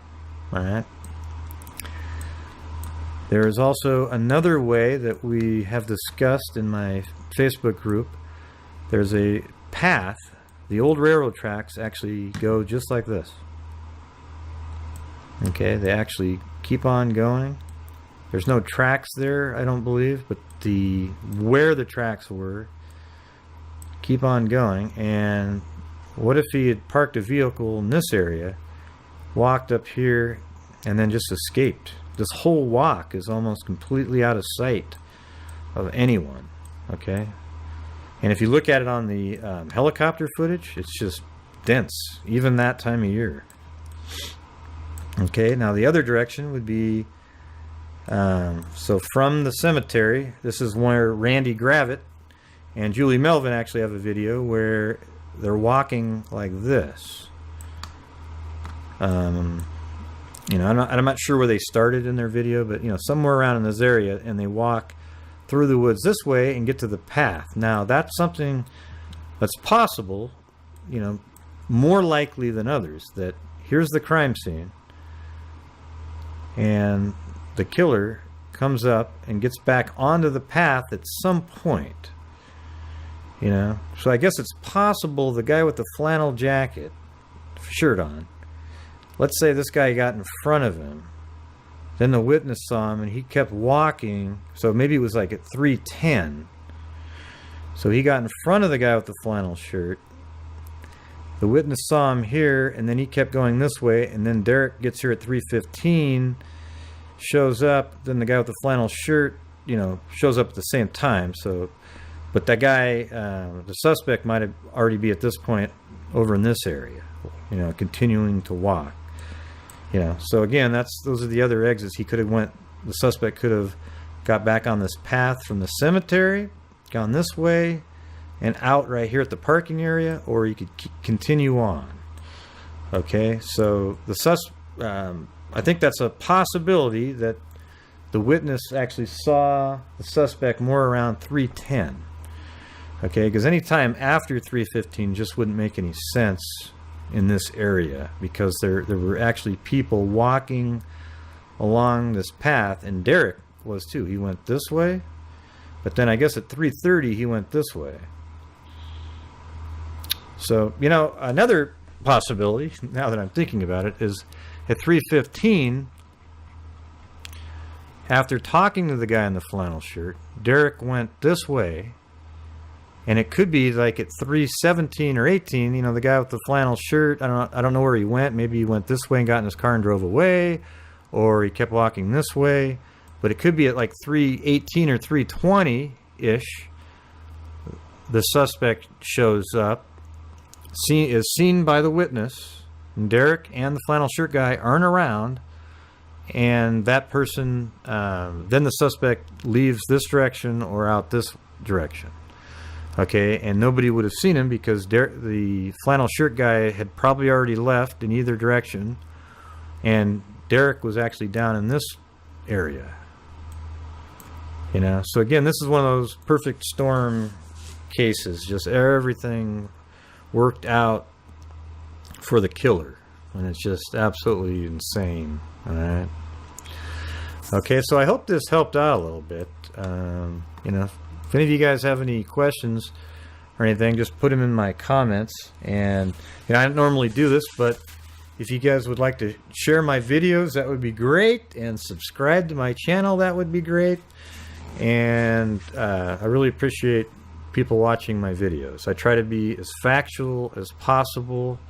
All right. There is also another way that we have discussed in my Facebook group. There's a path. The old railroad tracks actually go just like this. Okay, they actually keep on going. There's no tracks there, I don't believe, but where the tracks were keep on going. And what if he had parked a vehicle in this area walked up here, and then just escaped. This whole walk is almost completely out of sight of anyone, okay? And if you look at it on the helicopter footage, it's just dense, even that time of year. Okay, now the other direction would be, so from the cemetery, this is where Randy Gravitt and Julie Melvin actually have a video where they're walking like this. You know, I'm not sure where they started in their video, but, you know, somewhere around in this area, and they walk through the woods this way and get to the path. Now, that's something that's possible, you know, more likely than others, that here's the crime scene, and the killer comes up and gets back onto the path at some point, you know. So I guess it's possible the guy with the flannel jacket, shirt on, let's say this guy got in front of him, then the witness saw him and he kept walking, so maybe it was like at 3:10. So he got in front of the guy with the flannel shirt. The witness saw him here, and then he kept going this way, and then Derek gets here at 3:15, shows up, then the guy with the flannel shirt, you know, shows up at the same time. So, but that guy, the suspect might have already be at this point over in this area, you know, continuing to walk. You know, so again, those are the other exits. He could have the suspect could have got back on this path from the cemetery, gone this way, and out right here at the parking area, or he could continue on. Okay, so I think that's a possibility that the witness actually saw the suspect more around 3:10. Okay, because any time after 3:15 just wouldn't make any sense in this area, because there were actually people walking along this path, and Derek was too. He went this way, but then I guess at 3:30 he went this way. So, you know, another possibility, now that I'm thinking about it, is at 3:15, after talking to the guy in the flannel shirt, Derek went this way, and it could be like at 3:17 or 18, you know, the guy with the flannel shirt, I don't know where he went. Maybe he went this way and got in his car and drove away, or he kept walking this way. But it could be at like 3:18 or 3:20-ish, the suspect shows up, is seen by the witness, and Derek and the flannel shirt guy aren't around, and that person, then the suspect leaves this direction or out this direction. Okay, and nobody would have seen him because the flannel shirt guy had probably already left in either direction, and Derek was actually down in this area. You know, so again, this is one of those perfect storm cases. Just everything worked out for the killer, and it's just absolutely insane. All right. Okay, so I hope this helped out a little bit. You know, if any of you guys have any questions or anything, just put them in my comments. And you know, I don't normally do this, but if you guys would like to share my videos, that would be great, and subscribe to my channel, that would be great. And I really appreciate people watching my videos. I try to be as factual as possible,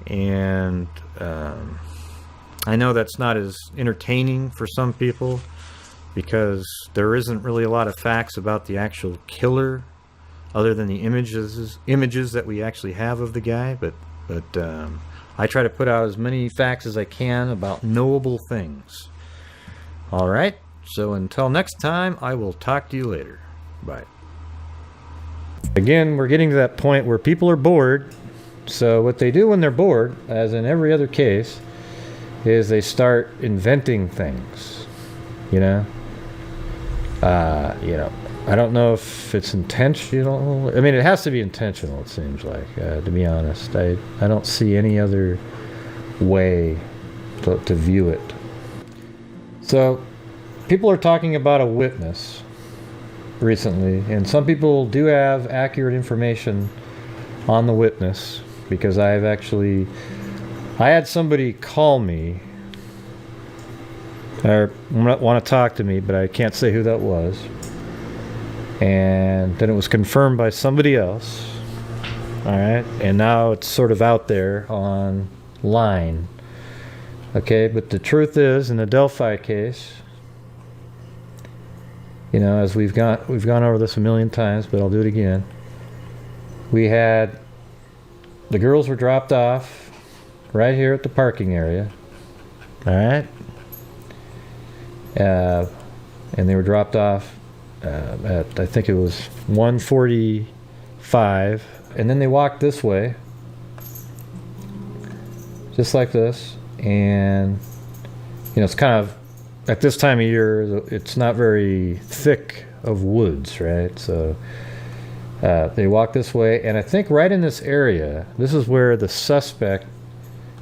and I know that's not as entertaining for some people, because there isn't really a lot of facts about the actual killer other than the images that we actually have of the guy. But I try to put out as many facts as I can about knowable things. All right, so until next time, I will talk to you later. Bye. Again, we're getting to that point where people are bored. So what they do when they're bored, as in every other case, is they start inventing things. You know, I don't know if it's intentional. I mean, it has to be intentional, it seems like, to be honest. I don't see any other way to view it. So people are talking about a witness recently, and some people do have accurate information on the witness, because I had somebody call me or want to talk to me, but I can't say who that was. And then it was confirmed by somebody else. All right, and now it's sort of out there online. Okay, but the truth is, in the Delphi case, you know, as we've gone over this a million times, but I'll do it again. We had the girls were dropped off right here at the parking area. All right, and they were dropped off at, I think it was 1:45, and then they walked this way, just like this. And you know, it's kind of, at this time of year, it's not very thick of woods, right? So they walk this way, and I think right in this area, this is where the suspect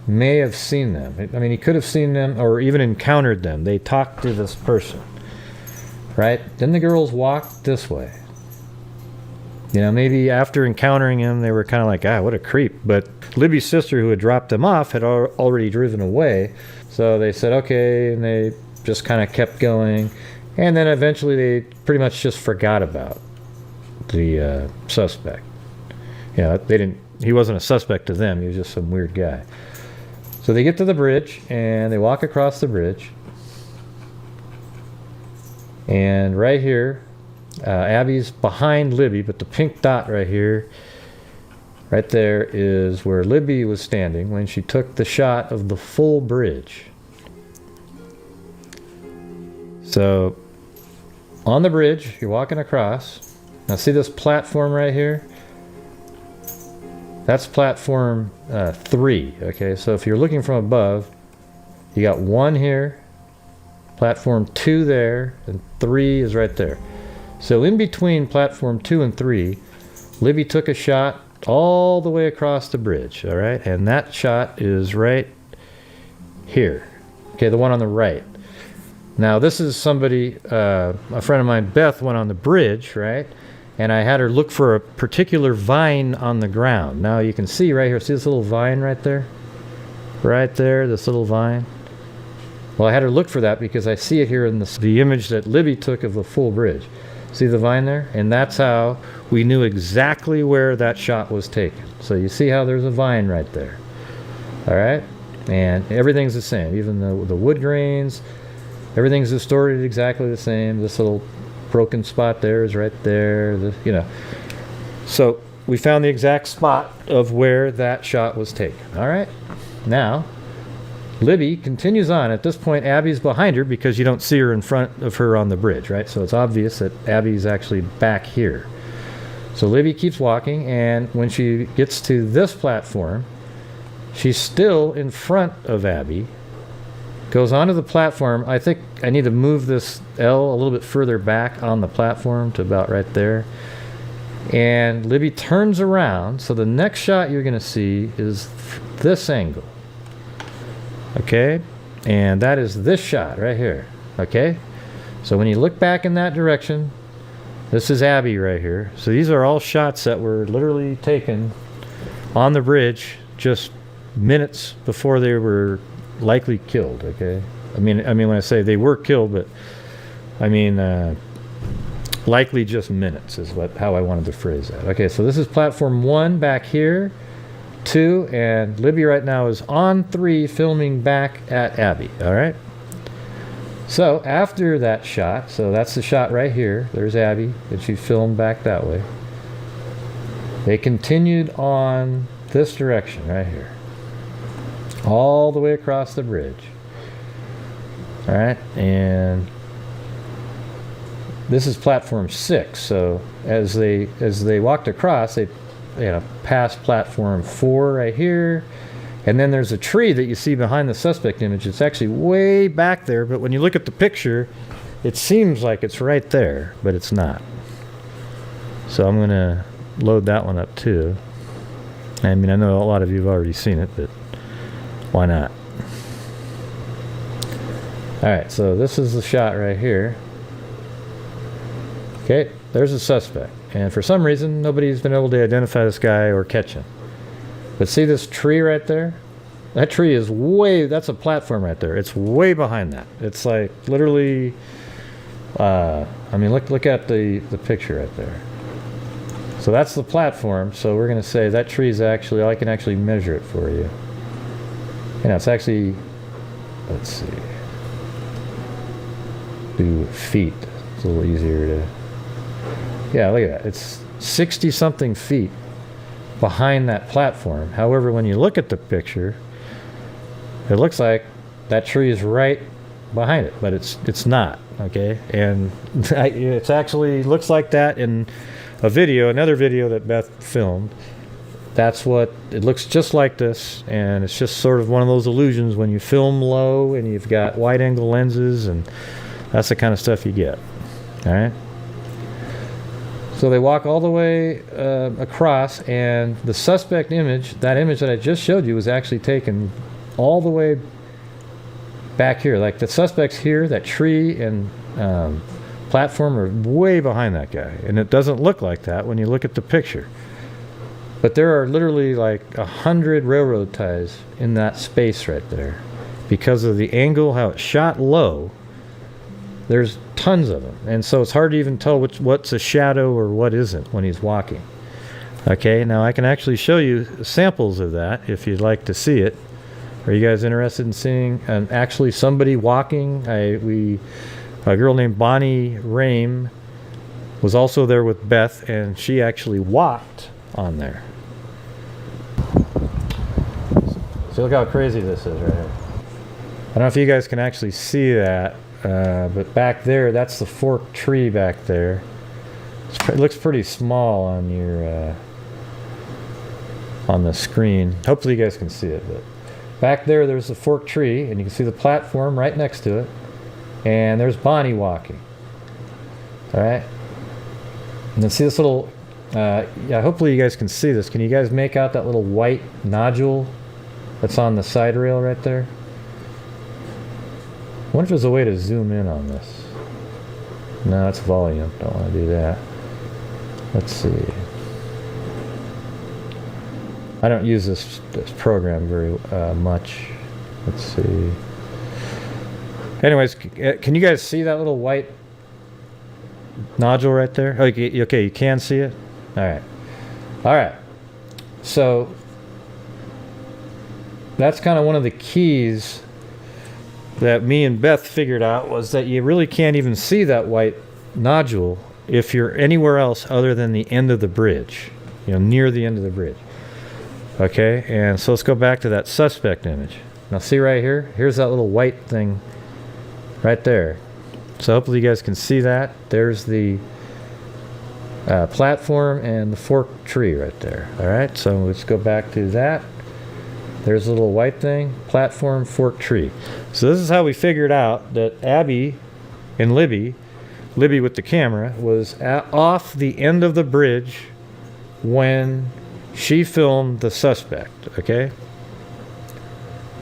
may have seen them. I mean, he could have seen them or even encountered them. They talked to this person, right? Then the girls walked this way. You know, maybe after encountering him, they were kind of like, ah, what a creep. But Libby's sister, who had dropped them off, had already driven away. So they said, okay, and they just kind of kept going. And then eventually they pretty much just forgot about the suspect. You know, he wasn't a suspect to them. He was just some weird guy. So they get to the bridge, and they walk across the bridge. And right here, Abby's behind Libby, but the pink dot right here, right there, is where Libby was standing when she took the shot of the full bridge. So on the bridge, you're walking across. Now see this platform right here? That's platform 3, okay? So if you're looking from above, you got 1 here, platform 2 there, and 3 is right there. So in between platform 2 and 3, Libby took a shot all the way across the bridge, all right? And that shot is right here, okay, the one on the right. Now this is somebody, a friend of mine, Beth, went on the bridge, right? And I had her look for a particular vine on the ground. Now you can see right here, see this little vine right there? Right there, this little vine. Well, I had her look for that because I see it here in the image that Libby took of the full bridge. See the vine there? And that's how we knew exactly where that shot was taken. So you see how there's a vine right there. All right? And everything's the same. Even the wood grains, everything's distorted exactly the same. This little broken spot there is right there. You know. So we found the exact spot of where that shot was taken. All right? Now, Libby continues on. At this point, Abby's behind her because you don't see her in front of her on the bridge, right? So it's obvious that Abby's actually back here. So Libby keeps walking, and when she gets to this platform, she's still in front of Abby, goes onto the platform. I think I need to move this L a little bit further back on the platform to about right there. And Libby turns around, so the next shot you're going to see is this angle. Okay, and that is this shot right here. Okay, so when you look back in that direction, this is Abby right here. So these are all shots that were literally taken on the bridge just minutes before they were likely killed. Okay, I mean when I say they were killed, but I mean likely just minutes is how I wanted to phrase that. Okay, so this is platform 1 back here. 2, and Libby right now is on 3 filming back at Abby. All right, so after that shot, so that's the shot right here, there's Abby, and she filmed back that way. They continued on this direction right here, all the way across the bridge. All right, and this is platform 6. So as they walked across, they past platform 4 right here, and then there's a tree that you see behind the suspect image. It's actually way back there, but when you look at the picture, it seems like it's right there, but it's not. So I'm going to load that one up too. I mean, I know a lot of you have already seen it, but why not? All right, so this is the shot right here. Okay, there's a suspect. And for some reason, nobody's been able to identify this guy or catch him. But see this tree right there? That tree is that's a platform right there. It's way behind that. It's like literally, I mean, look at the picture right there. So that's the platform. So we're going to say that tree is actually, I can actually measure it for you. You know, it's actually let's see. Do feet. It's a little easier to... Yeah, look at that. It's 60-something feet behind that platform. However, when you look at the picture, it looks like that tree is right behind it, but it's not, okay? And it's actually looks like that in a video, another video that Beth filmed. That's what it looks just like this, and it's just sort of one of those illusions when you film low and you've got wide angle lenses, and that's the kind of stuff you get. All right. So they walk all the way across, and the suspect image, that image that I just showed you, was actually taken all the way back here. Like the suspect's here, that tree and platform are way behind that guy, and it doesn't look like that when you look at the picture. But there are literally like 100 railroad ties in that space right there. Because of the angle, how it's shot low, there's tons of them. And so it's hard to even tell what's a shadow or what isn't when he's walking. Okay, now I can actually show you samples of that if you'd like to see it. Are you guys interested in seeing actually somebody walking? A girl named Bonnie Rame was also there with Beth, and she actually walked on there. So look how crazy this is right here. I don't know if you guys can actually see that, but back there, that's the forked tree back there. It looks pretty small on your on the screen. Hopefully you guys can see it. But back there's the forked tree, and you can see the platform right next to it. And there's Bonnie walking. All right. And then see this little, yeah, hopefully you guys can see this. Can you guys make out that little white nodule that's on the side rail right there? I wonder if there's a way to zoom in on this. No, it's volume. Don't want to do that. Let's see. I don't use this program very much. Let's see. Anyways, can you guys see that little white nodule right there? Okay, you can see it? All right. All right. So that's kind of one of the keys that me and Beth figured out, was that you really can't even see that white nodule if you're anywhere else other than the end of the bridge, near the end of the bridge. Okay, and so let's go back to that suspect image. Now see right here? Here's that little white thing right there. So hopefully you guys can see that. There's the platform and the forked tree right there. All right, so let's go back to that. There's a little white thing, platform, forked tree. So this is how we figured out that Abby and Libby with the camera, was off the end of the bridge when she filmed the suspect, okay?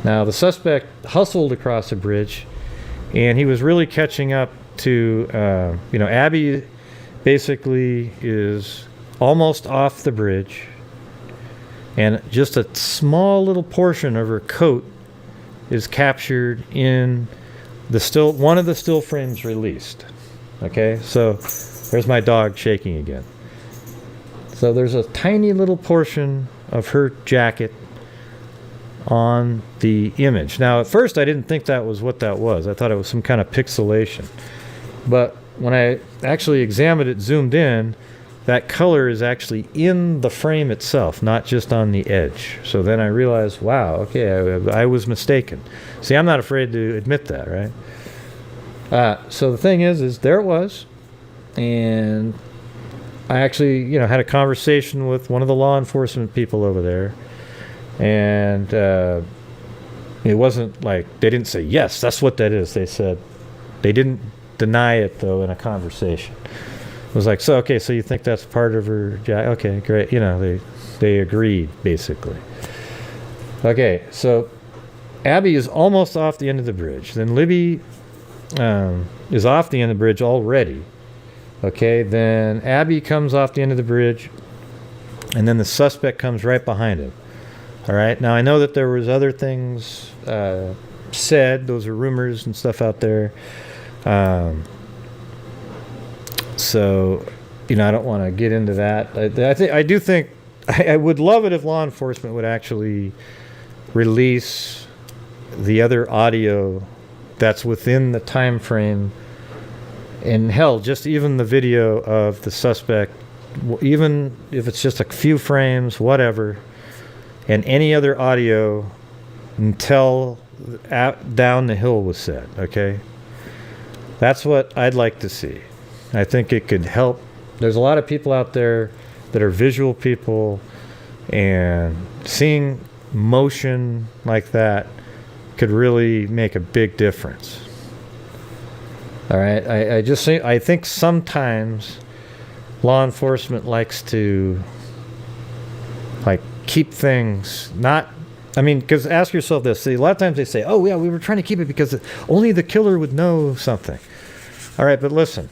Now the suspect hustled across the bridge, and he was really catching up to, Abby basically is almost off the bridge, and just a small little portion of her coat is captured in the one of the still frames released. Okay, so there's my dog shaking again. So there's a tiny little portion of her jacket on the image. Now at first I didn't think that was what that was. I thought it was some kind of pixelation. But when I actually examined it, zoomed in, that color is actually in the frame itself, not just on the edge. So then I realized, wow, okay, I was mistaken. See, I'm not afraid to admit that, right? So the thing is there it was. And I actually, had a conversation with one of the law enforcement people over there. And it wasn't like, they didn't say, yes, that's what that is. They said, they didn't deny it, though, in a conversation. It was like, so you think that's part of her jacket? Okay, great. They agreed, basically. Okay, so Abby is almost off the end of the bridge. Then Libby is off the end of the bridge already. Okay, then Abby comes off the end of the bridge, and then the suspect comes right behind him. All right, now I know that there was other things said. Those are rumors and stuff out there. So, I don't want to get into that. I would love it if law enforcement would actually release the other audio that's within the time frame, and hell, just even the video of the suspect, even if it's just a few frames, whatever, and any other audio until down the hill was said, okay? That's what I'd like to see. I think it could help. There's a lot of people out there that are visual people, and seeing motion like that could really make a big difference. All right, I think sometimes law enforcement likes to like keep things not. I mean, because ask yourself this. See, a lot of times they say, "Oh yeah, we were trying to keep it because only the killer would know something." All right, but listen.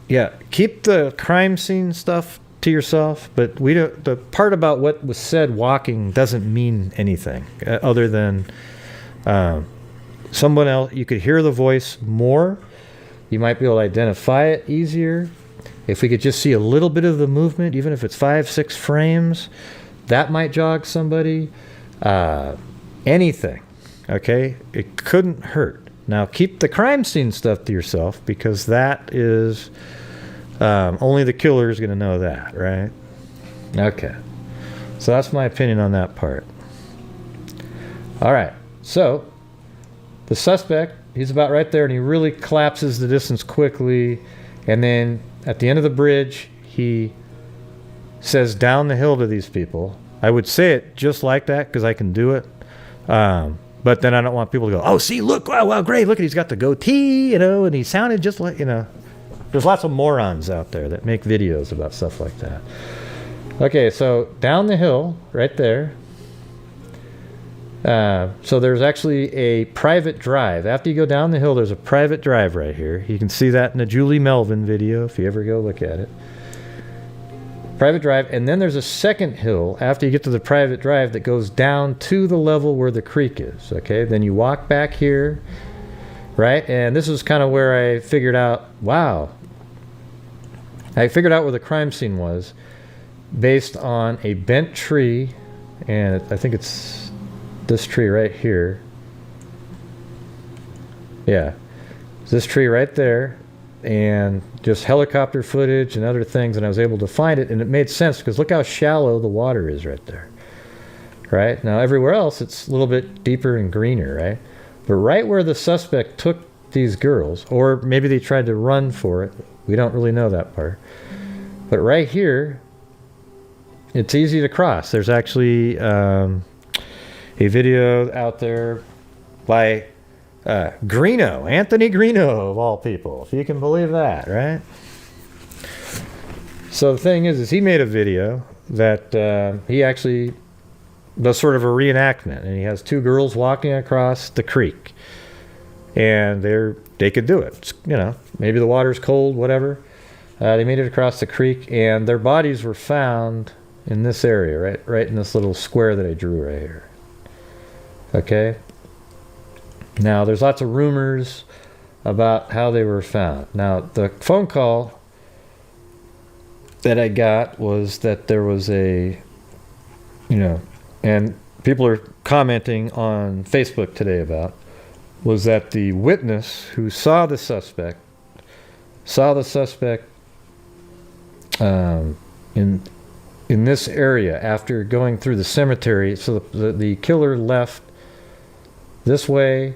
Yeah, keep the crime scene stuff to yourself, but we don't. The part about what was said walking doesn't mean anything other than someone else. You could hear the voice more. You might be able to identify it easier. If we could just see a little bit of the movement, even if it's 5-6 frames, that might jog somebody. Anything, okay? It couldn't hurt. Now keep the crime scene stuff to yourself, because that is only the killer is going to know that, right? Okay. So that's my opinion on that part. All right. So the suspect, he's about right there, and he really collapses the distance quickly. And then at the end of the bridge, he says down the hill to these people. I would say it just like that because I can do it. But then I don't want people to go, oh, see, look, wow, great. Look, he's got the goatee, and he sounded just like, There's lots of morons out there that make videos about stuff like that. Okay, so down the hill, right there. So there's actually a private drive. After you go down the hill, there's a private drive right here. You can see that in the Julie Melvin video if you ever go look at it. Private drive, and then there's a second hill after you get to the private drive that goes down to the level where the creek is. Okay, then you walk back here, right? And this is kind of where I figured out, wow. I figured out where the crime scene was based on a bent tree, and I think it's this tree right here. Yeah, this tree right there, and just helicopter footage and other things, and I was able to find it, and it made sense because look how shallow the water is right there. Right? Now everywhere else it's a little bit deeper and greener, right? But right where the suspect took these girls, or maybe they tried to run for it, we don't really know that part. But right here, it's easy to cross. There's actually a video out there by Greeno, Anthony Greeno of all people, if you can believe that, right? So the thing is he made a video that he actually does sort of a reenactment, and he has two girls walking across the creek, and they could do it. Maybe the water's cold, whatever. They made it across the creek, and their bodies were found in this area, right in this little square that I drew right here. Okay. Now, there's lots of rumors about how they were found. Now, the phone call that I got was that there was and people are commenting on Facebook today about, was that the witness who saw the suspect in this area after going through the cemetery. So the killer left this way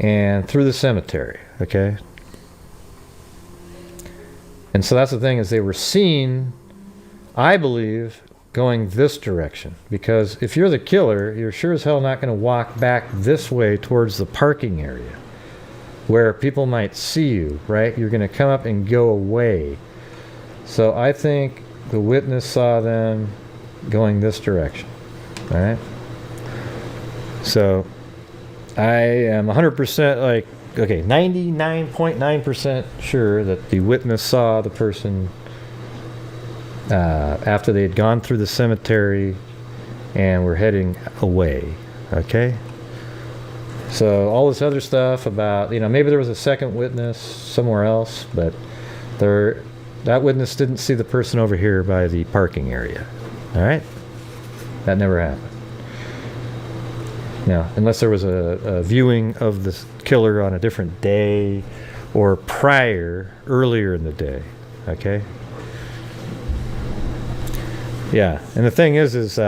and through the cemetery, okay? And so that's the thing, is they were seen, I believe, going this direction. Because if you're the killer, you're sure as hell not going to walk back this way towards the parking area where people might see you, right? You're going to come up and go away. So I think the witness saw them going this direction, all right? So I am 100% 99.9% sure that the witness saw the person after they had gone through the cemetery and were heading away, okay? So all this other stuff about, maybe there was a second witness somewhere else, but that witness didn't see the person over here by the parking area, all right? That never happened. Now, unless there was a viewing of the killer on a different day or earlier in the day. Okay? Yeah, and the thing is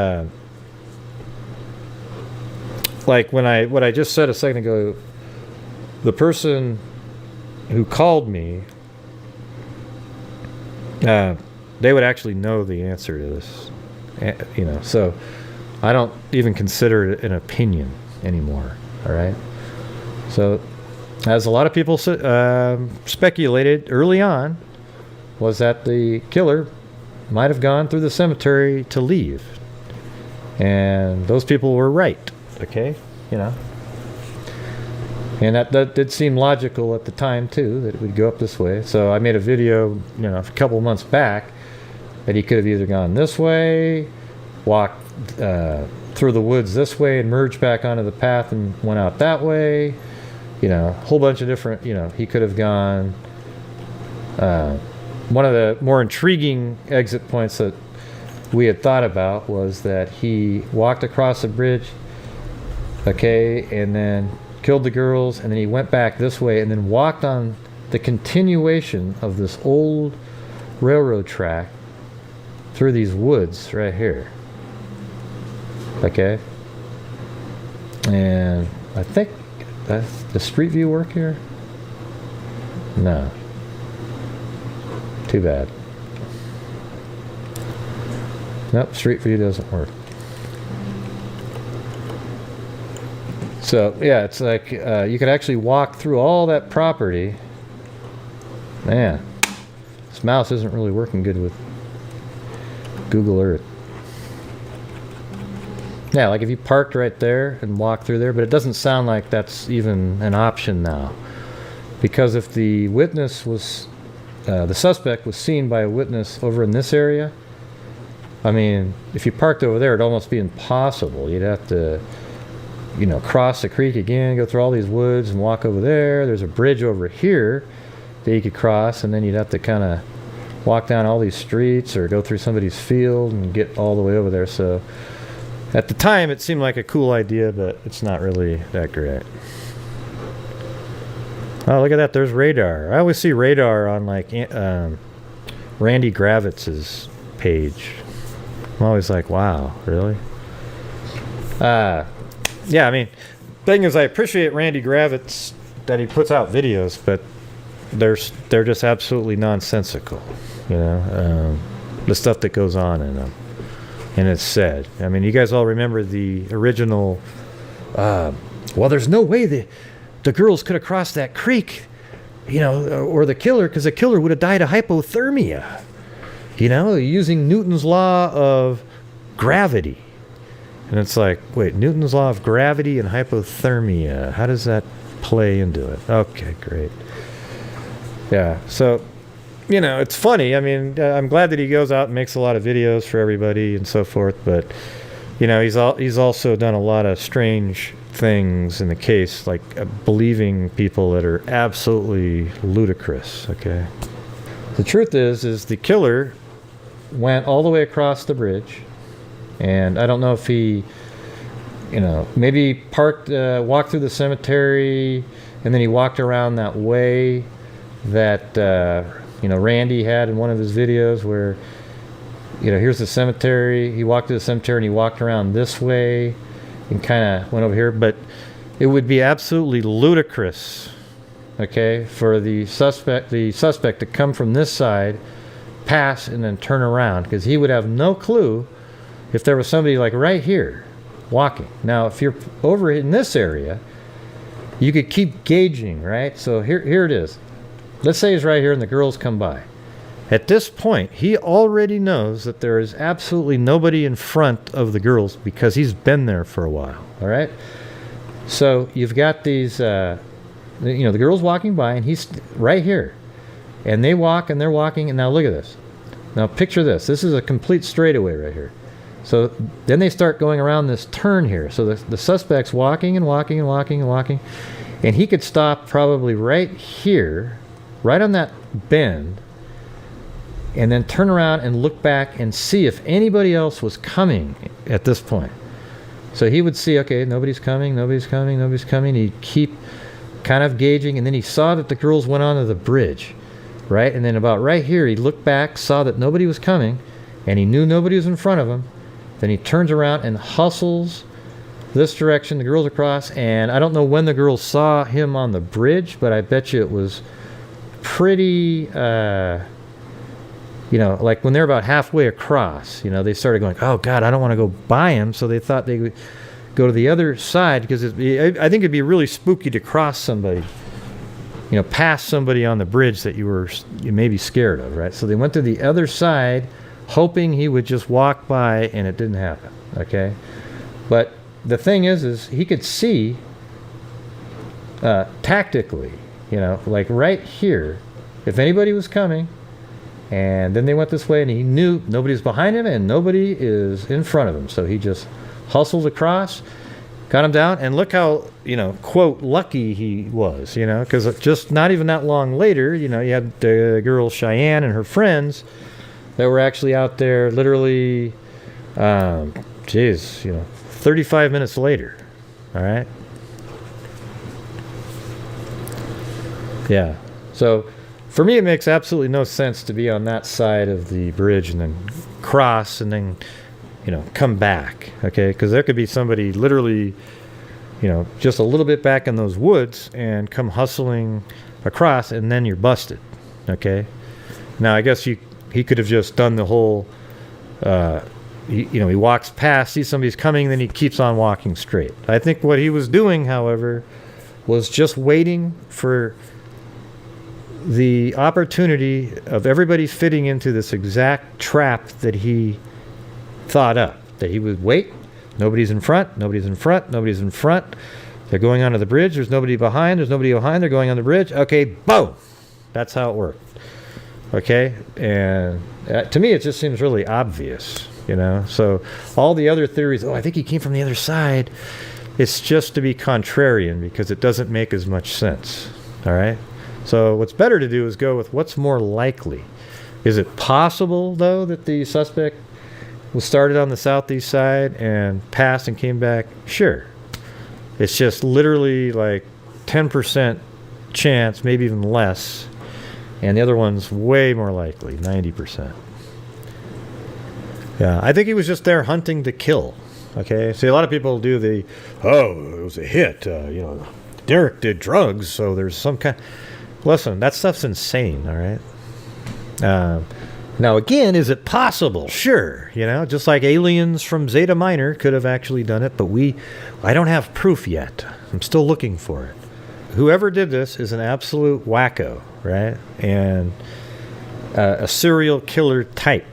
like what I just said a second ago, the person who called me, they would actually know the answer to this, you know. So I don't even consider it an opinion anymore. All right. So, as a lot of people speculated early on, was that the killer might have gone through the cemetery to leave, and those people were right. Okay, you know. And that did seem logical at the time, too, that it would go up this way. So I made a video, you know, a couple months back that he could have either gone this way, walked through the woods this way, and merged back onto the path and went out that way. You know, a whole bunch of different, you know, he could have gone. One of the more intriguing exit points that we had thought about was that he walked across the bridge, okay, and then killed the girls, and then he went back this way and then walked on the continuation of this old railroad track through these woods right here. Okay? And I think that's the street view work here? No. Too bad. Nope, street view doesn't work. So, yeah, it's like you could actually walk through all that property. Man, this mouse isn't really working good with Google Earth. Yeah, like if you parked right there and walked through there, but it doesn't sound like that's even an option now. Because if the witness was, the suspect was seen by a witness over in this area, I mean, if you parked over there, it'd almost be impossible. You'd have to, you know, cross the creek again, go through all these woods and walk over there. There's a bridge over here that you could cross, and then you'd have to kind of walk down all these streets or go through somebody's field and get all the way over there. So at the time, it seemed like a cool idea, but it's not really that great. Oh, look at that. There's radar. I always see radar on, like, Randy Gravitz's page. I'm always like, wow, really? Yeah, I mean, thing is, I appreciate Randy Gravitz that he puts out videos, but they're just absolutely nonsensical, you know, the stuff that goes on in them. And it's said. I mean, you guys all remember the original, well, there's no way the girls could have crossed that creek, you know, or the killer, because the killer would have died of hypothermia, you know, using Newton's law of gravity. And it's like, wait, Newton's law of gravity and hypothermia, how does that play into it? Okay, great. Yeah, so, you know, it's funny. I mean, I'm glad that he goes out and makes a lot of videos for everybody and so forth, but, you know, he's also done a lot of strange things in the case, like believing people that are absolutely ludicrous, okay? The truth is the killer went all the way across the bridge, and I don't know if he, you know, maybe parked, walked through the cemetery, and then he walked around that way that, you know, Randy had in one of his videos where, you know, here's the cemetery. He walked to the cemetery and he walked around this way and kind of went over here. But it would be absolutely ludicrous, okay, for the suspect to come from this side, pass, and then turn around, because he would have no clue if there was somebody like right here walking. Now, if you're over in this area, you could keep gauging, right? So here it is. Let's say he's right here and the girls come by. At this point, he already knows that there is absolutely nobody in front of the girls because he's been there for a while, all right? So you've got these, you know, the girls walking by, and he's right here. And they walk, and they're walking, and now look at this. Now picture this. This is a complete straightaway right here. So then they start going around this turn here. So the suspect's walking and walking and walking and walking, and he could stop probably right here, right on that bend, and then turn around and look back and see if anybody else was coming at this point. So he would see, okay, nobody's coming, nobody's coming, nobody's coming. He'd keep kind of gauging, and then he saw that the girls went onto the bridge, right? And then about right here, he looked back, saw that nobody was coming, and he knew nobody was in front of him. Then he turns around and hustles this direction, the girls across, and I don't know when the girls saw him on the bridge, but I bet you it was pretty, you know, like when they're about halfway across, you know, they started going, oh God, I don't want to go by him. So they thought they would go to the other side, because I think it'd be really spooky to cross somebody, you know, past somebody on the bridge that you may be scared of, right? So they went to the other side, hoping he would just walk by, and it didn't happen, okay? But the thing is he could see tactically, you know, like right here, if anybody was coming, and then they went this way, and he knew nobody's behind him and nobody is in front of him. So he just hustled across, got him down, and look how, you know, quote, lucky he was, you know, because just not even that long later, you know, you had the girl Cheyenne and her friends that were actually out there literally, geez, you know, 35 minutes later. All right. Yeah. So for me, it makes absolutely no sense to be on that side of the bridge and then cross and then, you know, come back. Okay. Because there could be somebody literally, you know, just a little bit back in those woods and come hustling across, and then you're busted. Okay. Now, I guess he could have just done the whole, you know, he walks past, sees somebody's coming, then he keeps on walking straight. I think what he was doing, however, was just waiting for the opportunity of everybody fitting into this exact trap that he thought up. That he would wait, nobody's in front, nobody's in front, nobody's in front. They're going onto the bridge, there's nobody behind, they're going on the bridge. Okay, boom! That's how it worked. Okay? And to me, it just seems really obvious. You know, so all the other theories, oh, I think he came from the other side, it's just to be contrarian, because it doesn't make as much sense. All right. So what's better to do is go with what's more likely. Is it possible, though, that the suspect was started on the southeast side and passed and came back? Sure. It's just literally like 10% chance, maybe even less. And the other one's way more likely, 90%. Yeah, I think he was just there hunting to kill. Okay, see, a lot of people do the, oh, it was a hit. You know, Derek did drugs, so there's some kind. Listen, that stuff's insane. All right. Now, again, is it possible? Sure. You know, just like aliens from Zeta Minor could have actually done it, but I don't have proof yet. I'm still looking for it. Whoever did this is an absolute wacko, right? And a serial killer type.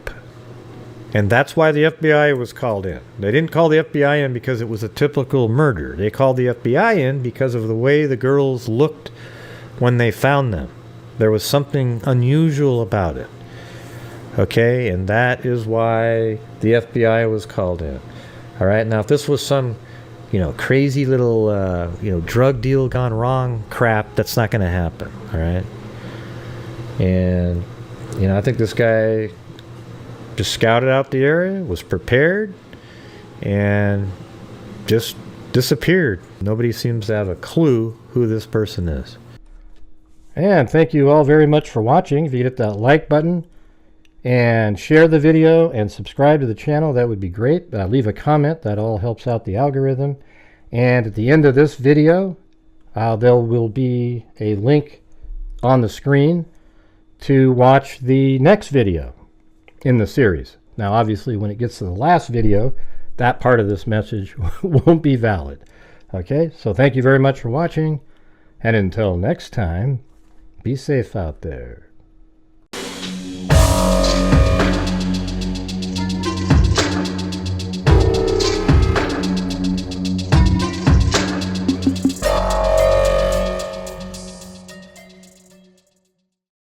And that's why the FBI was called in. They didn't call the FBI in because it was a typical murder. They called the FBI in because of the way the girls looked when they found them. There was something unusual about it. Okay, and that is why the FBI was called in. All right, now if this was some, you know, crazy little, you know, drug deal gone wrong crap, that's not going to happen. All right. And, you know, I think this guy just scouted out the area, was prepared, and just disappeared. Nobody seems to have a clue who this person is. And thank you all very much for watching. If you hit that like button and share the video and subscribe to the channel, that would be great. Leave a comment, that all helps out the algorithm. And at the end of this video, there will be a link on the screen to watch the next video in the series. Now, obviously, when it gets to the last video, that part of this message won't be valid. Okay, so thank you very much for watching, and until next time, be safe out there.